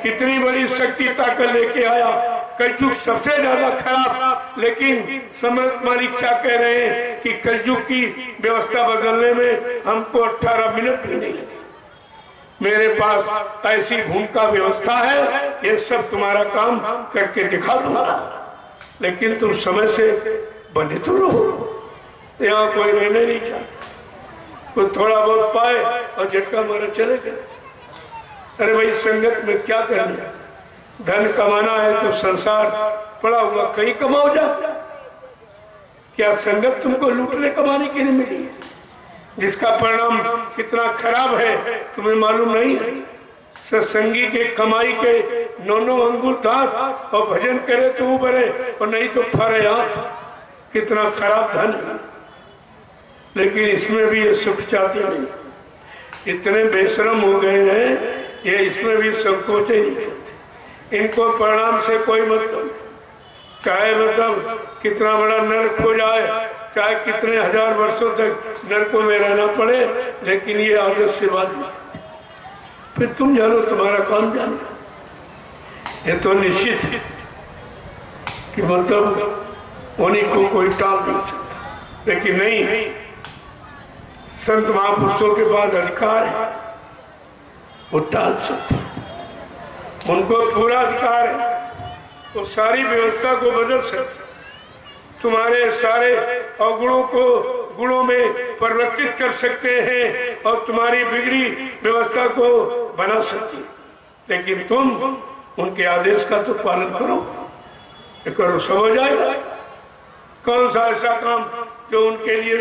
[SPEAKER 1] कितनी बड़ी शक्ति ताकत लेके आया। कलयुग सबसे ज्यादा खराब, लेकिन सम्राट मालिक क्या कह रहे हैं कि कलयुग की व्यवस्था बदलने में हमको 18 मिनट भी नहीं लगे। मेरे पास ऐसी भूमिका व्यवस्था है, ये सब तुम्हारा काम करके दिखा दूंगा, लेकिन तुम समय से बने तो रहो। यहाँ कोई रहने नहीं चाहता, कोई थोड़ा बहुत पाए और झटका मारा चले गए। अरे भाई, संगत में क्या करना? धन कमाना है तो संसार पड़ा हुआ कहीं कमाओ जा। क्या संगत तुमको लूटने कमाने के लिए मिली, जिसका परिणाम कितना खराब है तुम्हें मालूम नहीं है? सत्संगी के कमाई के 9 अंगुल दांत और भजन करे तो उबरे और नहीं तो फरे हाथ। कितना खराब धन है, लेकिन इसमें भी ये सुख चाहते नहीं। इतने बेशरम हो गए हैं, ये इसमें भी संकोच ही नहीं करते। इनको परिणाम से कोई मतलब, चाहे मतलब कितना बड़ा नरक हो जाए, चाहे कितने हजार वर्षों तक नरकों में रहना पड़े, लेकिन ये आदत से बात नहीं। फिर तुम जानो, तुम्हारा काम जानो। ये तो निश्चित है कि मतलब उन्हीं को कोई टाल नहीं सकता, लेकिन नहीं, संत महापुरुषों के पास अधिकार है, वो टाल सकते, उनको पूरा अधिकार है, वो सारी व्यवस्था को बदल सकते, तुम्हारे सारे अवगुणों को गुणों में परिवर्तित कर सकते हैं और तुम्हारी बिगड़ी व्यवस्था को बना सकती। लेकिन तुम उनके आदेश का तो पालन करो, करो, सब हो जाएगा। कौन सा ऐसा काम जो उनके लिए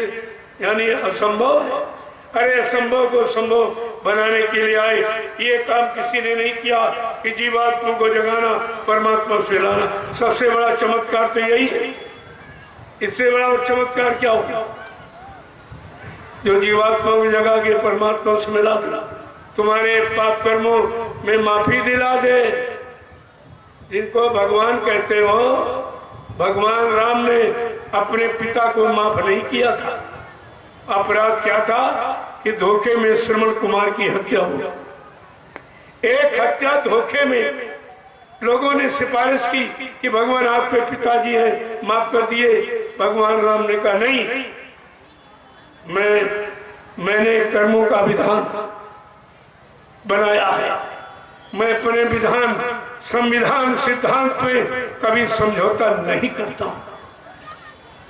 [SPEAKER 1] यानी असंभव है? अरे असंभव को संभव बनाने के लिए आए। ये काम किसी ने नहीं किया कि जीवात्मा को जगाना, परमात्मा से लाना। सबसे बड़ा चमत्कार तो यही है। इससे बड़ा और चमत्कार क्या होगा? जो जीवात्मा को जगा के परमात्मा से मिला दे, तुम्हारे पाप कर्मों में माफी दिला दे। जिनको भगवान कहते हो, भगवान राम ने अपने पिता को माफ नहीं किया था। अपराध क्या था कि धोखे में श्रवण कुमार की हत्या हुई। एक हत्या धोखे में लोगों ने सिफारिश की कि भगवान आपके पिताजी हैं, माफ कर दिए। भगवान राम ने कहा नहीं, मैंने कर्मों का विधान बनाया है। मैं अपने विधान, संविधान, सिद्धांत में कभी समझौता नहीं करता।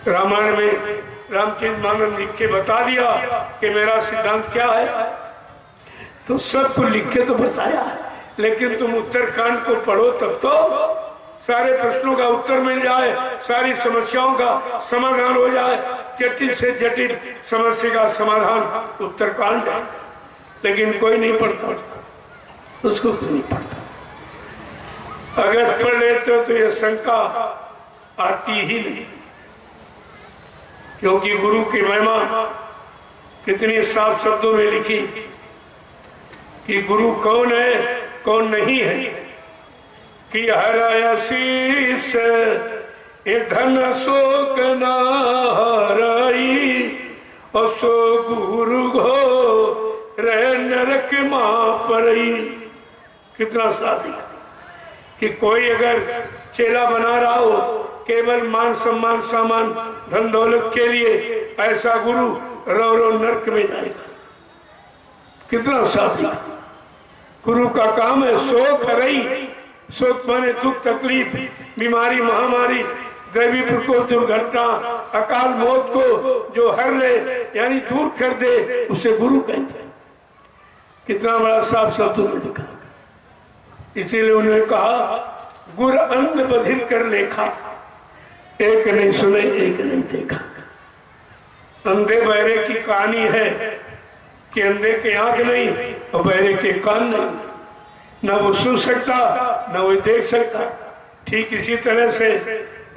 [SPEAKER 1] रामायण में रामचरितमानस लिख के बता दिया कि मेरा सिद्धांत क्या है, तो सबको लिख के तो बताया है। लेकिन तुम उत्तरकांड को पढ़ो तब तो सारे प्रश्नों का उत्तर मिल जाए, सारी समस्याओं का समाधान हो जाए। जटिल से जटिल समस्या का समाधान उत्तरकांड है, लेकिन कोई नहीं पढ़ता, उसको क्यों नहीं पढ़ता? अगर पढ़ लेते हो तो यह शंका आती ही नहीं, क्योंकि गुरु की महिमा कितनी साफ शब्दों में लिखी कि गुरु कौन है कौन नहीं है। कि हर आशीष ये धन शोक न हरई और सो गुरु घो रह नरक मां परई। कितना सादी कि कोई अगर चेला बना रहा हो केवल मान सम्मान सामान धन दौलत के लिए, ऐसा गुरु रो रो नरक में जाएगा। कितना सादी। गुरु का काम है शोक हरई। शोक माने दुख तकलीफ, बीमारी, महामारी, दैवी प्रकोप, दुर्घटना, अकाल मौत को जो हर ले यानी दूर कर दे, उसे गुरु कहते हैं। कितना बड़ा साफ शब्दों में लिखा। इसीलिए उन्होंने कहा गुर अंध बधिर कर लेखा, एक नहीं सुने एक नहीं देखा। अंधे बहरे की कहानी है कि अंधे के आंख नहीं और बहरे के कान नहीं, न वो सुन सकता न वो देख सकता। ठीक इसी तरह से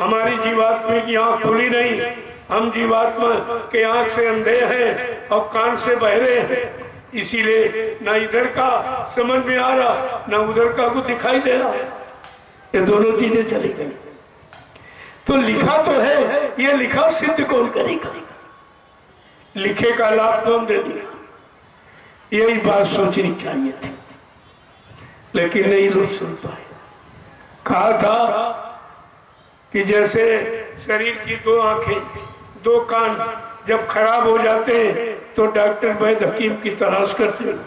[SPEAKER 1] हमारी जीवात्मा की आंख खुली नहीं, हम जीवात्मा के आंख से अंधे हैं और कान से बहरे हैं, इसीलिए न इधर का समझ में आ रहा न उधर का कुछ दिखाई दे रहा। ये दोनों चीजें चली गई। तो लिखा तो है, ये लिखा सिद्ध कौन करेगा? लिखे का लाभ कौन दे दिया? यही बात सोचनी चाहिए थी, लेकिन नहीं लोग सुन पाए। कहा था कि जैसे शरीर की दो आंखें दो कान जब खराब हो जाते हैं तो डॉक्टर वैद्य हकीम की तलाश करते हैं,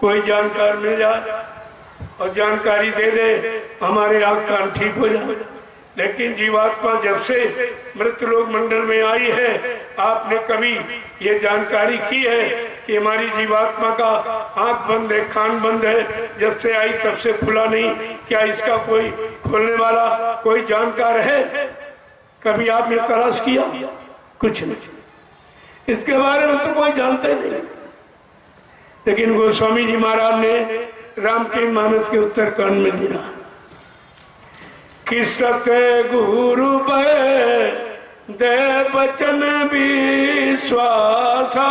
[SPEAKER 1] कोई जानकार मिल जाए और जानकारी दे दे, हमारे आंख कान ठीक हो जाए। लेकिन जीवात्मा जब से मृत लोक मंडल में आई है, आपने कभी ये जानकारी की है कि हमारी जीवात्मा का आंख बंद है, कान बंद है, जब से आई तब से खुला नहीं? क्या इसका कोई खोलने वाला कोई जानकार है? कभी आपने तलाश किया? कुछ नहीं, इसके बारे में तो कोई जानते नहीं। लेकिन गोस्वामी जी महाराज ने रामकृष्ण मानस के उत्तरकांड में दिया कि सत्य गुरु दे वचन विश्वासा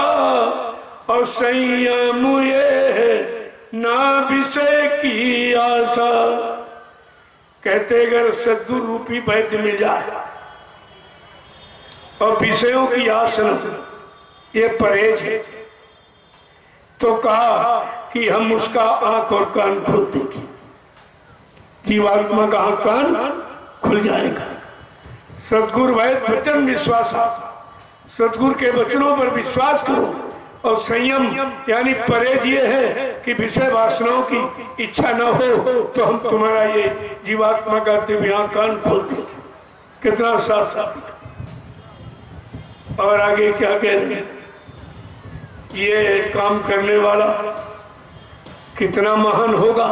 [SPEAKER 1] और संयम ये ना विषय की आशा। कहते अगर सद्गुरु रूपी वैद्य मिल जाए और विषयों की आस न, ये परहेज है, तो कहा कि हम उसका आंख और कान खोल देंगे, जीवात्मा का आंख कान खुल जाएगा। सदगुरु वैद्य वचन विश्वास, सदगुरु के वचनों पर विश्वास करो। और संयम यानी परहेज ये है कि विषय वासनाओं की इच्छा न हो तो हम तुम्हारा ये जीवात्मा का दिव्य आंख कान खोल देंगे। कितना साफ साबित। और आगे क्या कह रहे हैं? ये काम करने वाला कितना महान होगा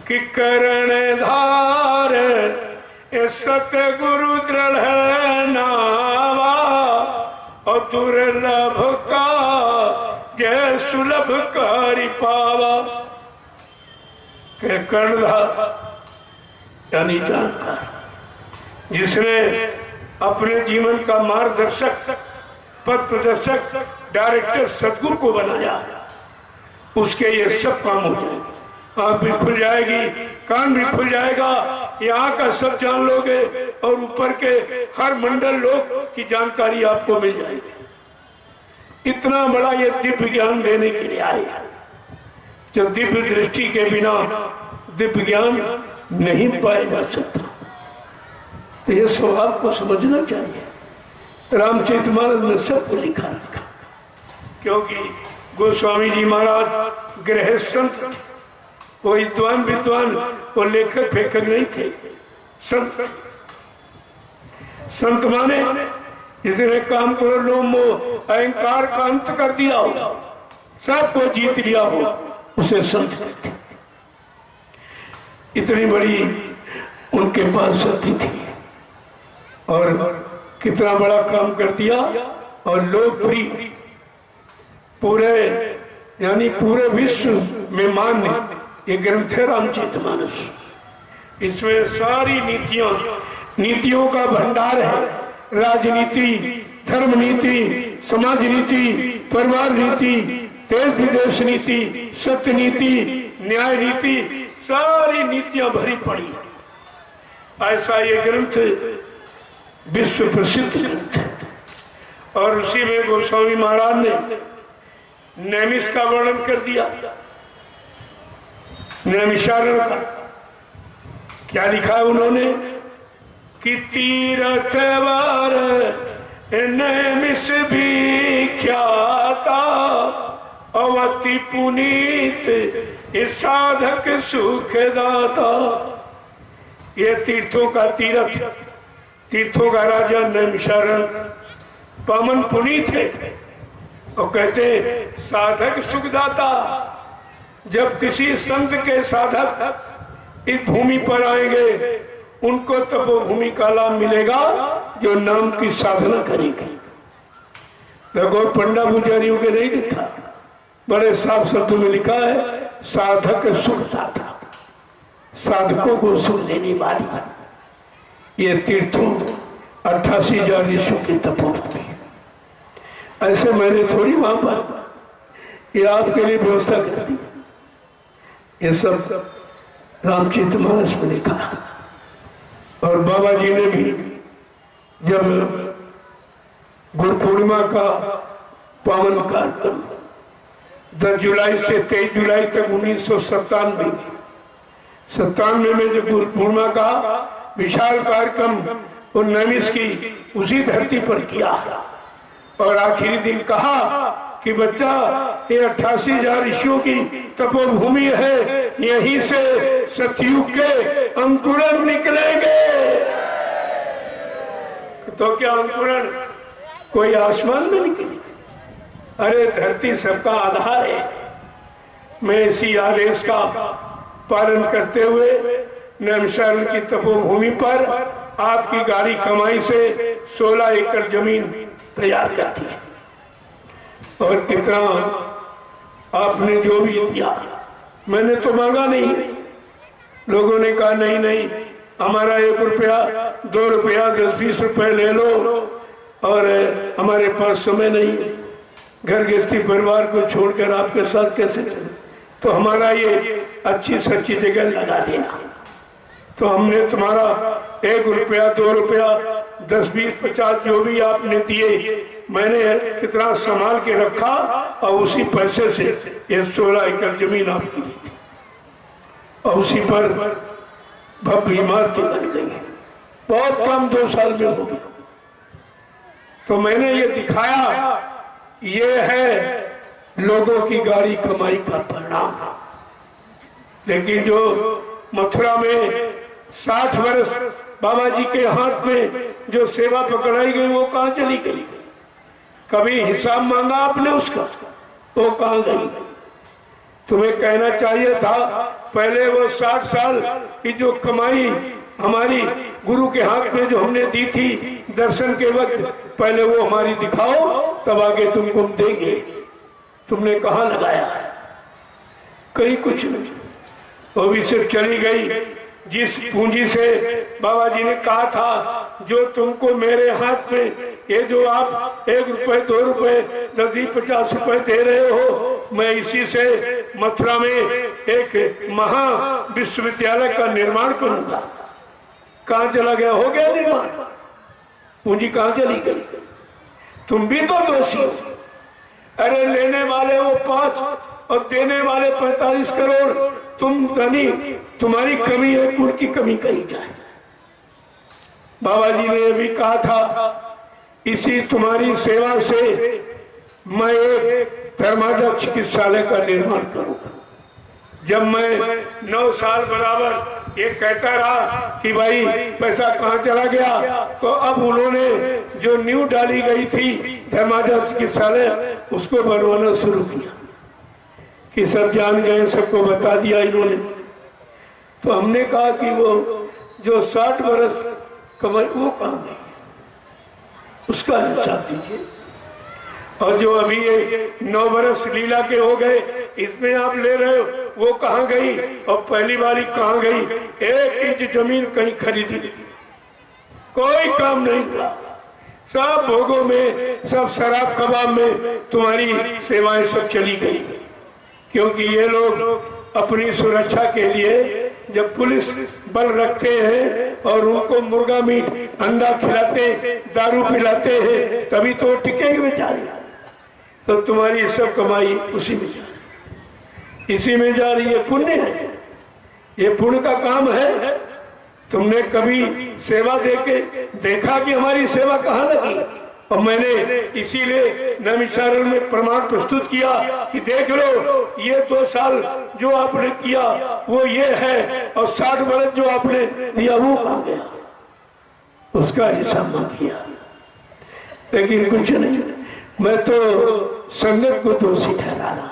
[SPEAKER 1] कि करण धार सतगुरु दृढ़ नावा और दुर्लभ का जय सुलभ कारी पावा। कर्णधार यानी जानकार, जिसने अपने जीवन का मार्गदर्शक पथ प्रदर्शक डायरेक्टर सदगुरु को बनाया, उसके ये सब काम हो जाएंगे। आँख भी खुल जाएगी, कान भी खुल जाएगा, यहाँ का सब जान लोगे और ऊपर के हर मंडल लोग की जानकारी आपको मिल जाएगी। इतना बड़ा ये दिव्य ज्ञान देने के लिए आए, जो दिव्य दृष्टि के बिना दिव्य ज्ञान नहीं पाया जा सकता। तो ये स्वभाव को समझना चाहिए। रामचरितमानस में सबको लिखा रखा, क्योंकि गोस्वामी जी महाराज गृहस्थ संत, वो विद्वान वो लेखक फेखक नहीं थे। संत माने जिसने काम करो लो मोह अहंकार का अंत कर दिया हो, सबको जीत लिया हो, उसे संत कहते। इतनी बड़ी उनके पास शक्ति थी और कितना बड़ा काम कर दिया। और लोग भी पूरे यानी पूरे विश्व में मान्य ये ग्रंथ है रामचरितमानस। इसमें सारी नीतियों का भंडार है। राजनीति, धर्म नीति, समाज नीति, परिवार नीति, देश विदेश नीति, सत्य नीति, न्याय नीति, सारी नीतियां भरी पड़ी। ऐसा ये ग्रंथ विश्व प्रसिद्ध ग्रंथ है। और उसी में गोस्वामी महाराज ने नैमिष का वर्णन कर दिया। नैमिषारण्य का क्या लिखा है उन्होंने कि तीर्थ वार नैमिष भी ख्याता अवति पुनीत इस साधक सुखदाता। ये तीर्थों का तीर्थ, तीर्थों का राजा नैमिषारण्य पावन पुनीत है। और कहते साधक सुखदाता। जब किसी संत के साधक इस भूमि पर आएंगे उनको तपोभूमि का लाभ मिलेगा जो नाम की साधना करेंगे। देखो पंडा पुजारियों के नहीं लिखा, बड़े साफ शब्दों में लिखा है, साधक सुख दाता, साधकों को सुख देने वाली ये तीर्थों 88,000 ऋषियों की तपोभूमि। ऐसे मैंने थोड़ी वहां पर ये आपके लिए व्यवस्था कर दी, ये सब रामचरितमानस में लिखा। और बाबा जी ने भी जब गुरु पूर्णिमा का पावन कार्यक्रम 10 जुलाई से 23 जुलाई तक 1997 में जब गुरु पूर्णिमा का विशाल कार्यक्रम 19 की उसी धरती पर किया और आखिरी दिन कहा कि बच्चा ये 88,000 ऋषियों की तपोभूमि है, यहीं से सतयुग के अंकुरण निकलेंगे। तो क्या अंकुरण कोई आसमान में निकले? अरे धरती सबका आधार है। मैं इसी आदेश का पालन करते हुए नैमिषारण्य की तपोभूमि पर आपकी गाड़ी कमाई से 16 एकड़ जमीन तैयार करती है। और कितना आपने जो भी दिया, मैंने तो मांगा नहीं, लोगों ने कहा नहीं नहीं हमारा 1 रुपया 2 रुपया 10-20 रुपए ले लो और हमारे पास समय नहीं है, घर गृहस्थी परिवार को छोड़कर आपके साथ कैसे चले, तो हमारा ये अच्छी सच्ची जगह लगा देना। तो हमने तुम्हारा 1 रुपया 2 रुपया 10-20-50 जो भी आपने दिए मैंने कितना संभाल के रखा और उसी पैसे से ये 16 एकड़ जमीन आपकी दी थी और उसी पर भव्य इमारतें बन गई। बहुत कम 2 साल में हो गया। तो मैंने ये दिखाया, ये है लोगों की गाड़ी कमाई का परिणाम। लेकिन जो मथुरा में 60 वर्ष बाबा जी के हाथ में जो सेवा पकड़ाई गई वो कहाँ चली गई? कभी हिसाब मांगा आपने उसका? वो कहाँ गई? तुम्हें कहना चाहिए था पहले वो 60 साल की जो कमाई हमारी गुरु के हाथ में जो हमने दी थी दर्शन के वक्त, पहले वो हमारी दिखाओ तब आगे तुमको हम देंगे। तुमने कहाँ लगाया? कहीं कुछ नहीं, वो भी सिर्फ चली गई। जिस पूंजी से बाबा जी ने कहा था जो तुमको मेरे हाथ में ये जो आप 1 रुपए 2 रुपए 10-50 रुपए दे रहे हो, मैं इसी से मथुरा में एक महा विश्वविद्यालय का निर्माण करूंगा। कहाँ चला गया? हो गया निर्माण, पूंजी कहाँ चली गई? तुम भी तो दोषी हो। अरे लेने वाले वो 5 और देने वाले 45 करोड़, तुम धनी, तुम्हारी कमी है, पुण्य की कमी कही जाए। बाबा जी ने भी कहा था इसी तुम्हारी सेवा से मैं एक धर्मार्थ चिकित्सालय का निर्माण करूंगा। जब मैं 9 साल बराबर ये कहता रहा कि भाई पैसा कहाँ चला गया, तो अब उन्होंने जो नींव डाली गई थी धर्मार्थ चिकित्सालय उसको बनवाना शुरू किया कि सब जान गए, सबको बता दिया इन्होंने। तो हमने कहा कि वो जो 60 वर्ष कमाई वो कहाँ गई, उसका हिसाब दीजिए। और जो अभी ये 9 वर्ष लीला के हो गए इसमें आप ले रहे हो, वो कहाँ गई? और पहली बारी कहाँ गई? 1 इंच जमीन कहीं खरीदी नहीं, कोई काम नहीं हुआ। सब भोगों में, सब शराब कबाब में तुम्हारी सेवाएं सब चली गई। क्योंकि ये लोग अपनी सुरक्षा के लिए जब पुलिस बल रखते हैं और उनको मुर्गा मीट अंडा खिलाते, दारू पिलाते हैं, तभी तो टिकेंगे बेचारे। तो तुम्हारी सब कमाई उसी में जा रही, इसी में जा रही है। पुण्य है, ये पुण्य का काम है। तुमने कभी सेवा देके देखा कि हमारी सेवा कहाँ लगी? और मैंने इसीलिए नैमिषारण्य में प्रमाण प्रस्तुत किया कि देख लो ये 2 साल जो आपने किया वो ये है, और 60 वर्ष जो आपने दिया वो कहाँ गया? उसका हिसाब मांग किया। लेकिन कुछ नहीं, मैं तो संगत को दोषी ठहरा रहा।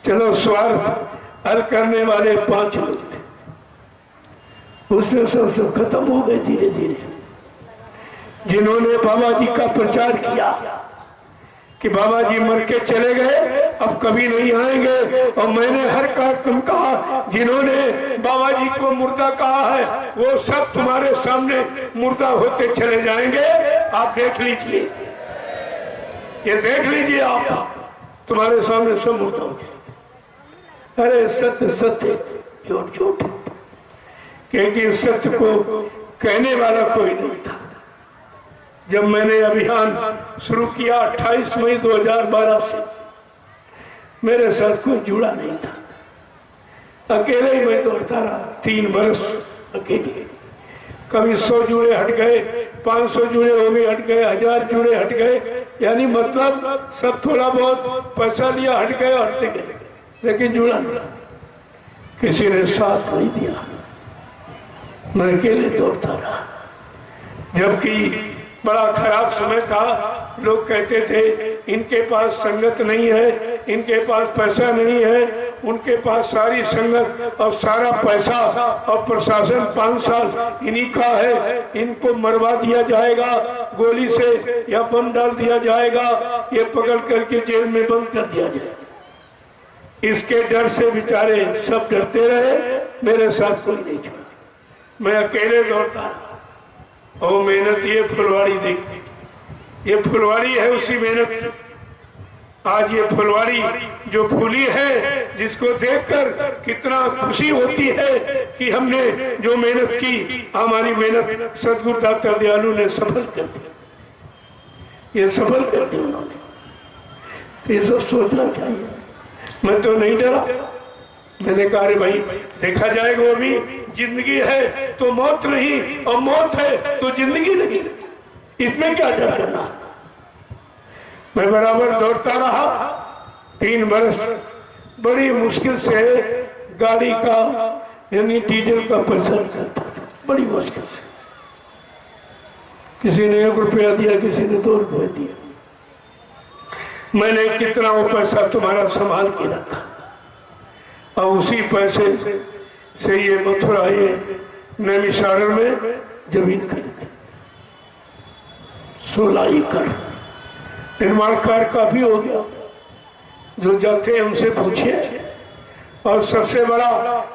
[SPEAKER 1] चलो स्वार्थ हल करने वाले 5 लोग थे, उसमें सब खत्म हो गए धीरे धीरे। जिन्होंने बाबा जी का प्रचार किया कि बाबा जी मर के चले गए, अब कभी नहीं आएंगे, और मैंने हर कार्यक्रम कहा जिन्होंने बाबा जी को मुर्दा कहा है वो सब तुम्हारे सामने मुर्दा होते चले जाएंगे। आप देख लीजिए, ये देख लीजिए, आप तुम्हारे सामने सब मुर्दा हो गए। अरे सत्य सत्य, झूठ झूठ, क्योंकि सत्य को कहने वाला कोई नहीं था। जब मैंने अभियान शुरू किया 28 मई 2012 से, मेरे साथ कोई जुड़ा नहीं था, अकेले ही मैं दौड़ता रहा 3 वर्ष अकेले। कभी 100 जुड़े हट गए, 500 जुड़े हो गए हट गए, 1000 जुड़े हट गए, यानी मतलब सब थोड़ा बहुत पैसा लिया हट गए, हटते गए, लेकिन जुड़ा नहीं। किसी ने साथ नहीं दिया, मैं अकेले दौड़ता रहा। जबकि बड़ा खराब समय था, लोग कहते थे इनके पास संगत नहीं है, इनके पास पैसा नहीं है, उनके पास सारी संगत और सारा पैसा और प्रशासन 5 साल इन्हीं का है, इनको मरवा दिया जाएगा गोली से या बम डाल दिया जाएगा, ये पकड़ करके जेल में बंद कर दिया जाए। इसके डर से बेचारे सब डरते रहे, मेरे साथ कोई नहीं छोड़ा, मैं अकेले दौड़ता रहा। और मेहनत, ये फुलवाड़ी देखी, ये फुलवाड़ी है उसी मेहनत की। आज ये फुलवाड़ी जो फूली है, जिसको देखकर कितना खुशी होती है कि हमने जो मेहनत की, हमारी मेहनत सदगुरु डॉक्टर दयालु ने सफल कर दी, ये सफल कर दी उन्होंने। ये सब सोचना चाहिए। मैं तो नहीं डरा, मैंने कहा अरे भाई देखा जाएगा, वो भी जिंदगी है तो मौत नहीं, और मौत है तो जिंदगी नहीं, इसमें क्या डर करना। मैं बराबर दौड़ता रहा 3 वर्ष, बड़ी मुश्किल से गाड़ी का यानी डीजल का पैसा निकलता था, बड़ी मुश्किल से। किसी ने 1 रुपया दिया, किसी ने 2 रुपये दिया। मैंने कितना वो पैसा तुम्हारा संभाल के रखा, और उसी पैसे से ये मथुरा, ये नैमिषारण्य में जमीन खरीदी 16 एकड़। निर्माण कार्य काफी हो गया, जो जाते हैं उनसे पूछिए। और सबसे बड़ा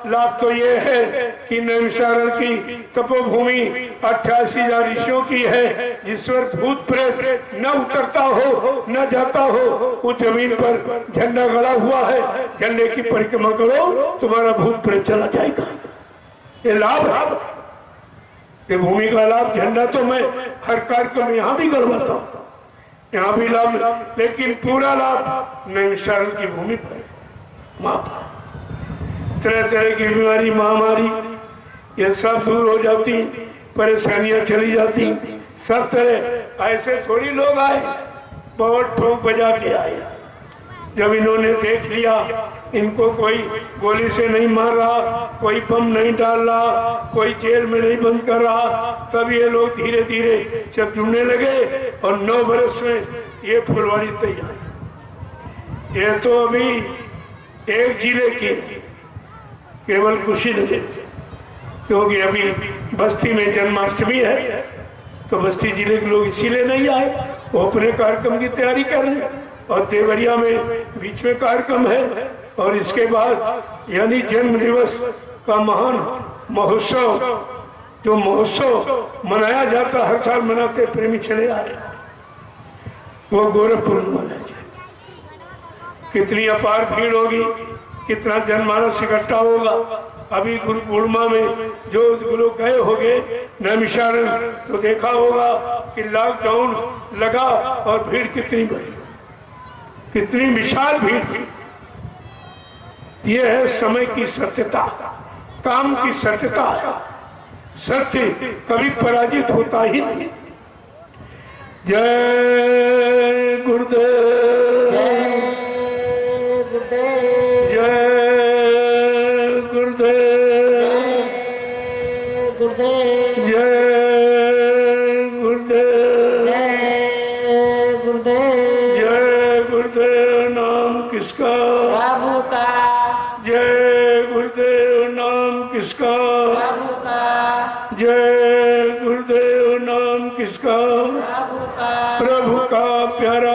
[SPEAKER 1] लाभ तो ये है कि नैमिषारण्य की तपोभूमि 88,000 ऋषियों की है, जिस पर भूत प्रेत न उतरता हो न जाता हो। उस जमीन पर झंडा गड़ा हुआ है, झंडे की परिक्रमा करो, तुम्हारा भूत प्रेत चला जाएगा। ये लाभ है, ये भूमि का लाभ। झंडा तो मैं हर कार्यक्रम यहाँ भी गड़वाता हूँ, यहाँ भी लाभ, लेकिन पूरा लाभ नैमिषारण्य की भूमि पर। माँ तरह तरह की बीमारी, महामारी, ये सब दूर हो जाती, परेशानियां चली जाती, सब तरह। ऐसे थोड़ी लोग आए, बहुत ठोक बजा के आए। जब इन्होंने देख लिया इनको कोई गोली से नहीं मार रहा, कोई बम नहीं डाल रहा, कोई जेल में नहीं बंद कर रहा, तब ये लोग धीरे धीरे जब जुड़ने लगे, और 9 वर्ष में ये फुलवाड़ी तैयार। ये तो अभी एक जिले की केवल कुशीनगर, क्योंकि अभी बस्ती में जन्माष्टमी है, तो बस्ती जिले के लोग इसीलिए नहीं आए, वो अपने कार्यक्रम की तैयारी कर रहे हैं। और देवरिया में बीच में कार्यक्रम है, और इसके बाद यानी जन्म दिवस का महान महोत्सव, जो महोत्सव मनाया जाता, हर साल मनाते प्रेमी चले आ रहे, वो गोरखपुर में मनाया जाए। कितनी अपार भीड़ होगी, कितना जनमानस इकट्ठा होगा। अभी गुरु पूर्णिमा में जो लोग गए होंगे नैमिषारण्य, तो देखा होगा कि लॉकडाउन लगा और भीड़ कितनी बड़ी, कितनी विशाल भीड़ थी। ये है समय की सत्यता, काम की सत्यता है। सत्य कभी पराजित होता ही नहीं। जय गुरुदेव,
[SPEAKER 2] जय गुरुदेव,
[SPEAKER 1] जय गुरुदेव,
[SPEAKER 2] जय गुरुदेव,
[SPEAKER 1] जय गुरुदेव,
[SPEAKER 2] जय गुरुदेव।
[SPEAKER 1] जय गुरुदेव। नाम किसका?
[SPEAKER 2] प्रभु का,
[SPEAKER 1] जय गुरुदेव। नाम किसका?
[SPEAKER 2] प्रभु का।
[SPEAKER 1] जय गुरुदेव। नाम किसका?
[SPEAKER 2] प्रभु का
[SPEAKER 1] प्रभु का प्यारा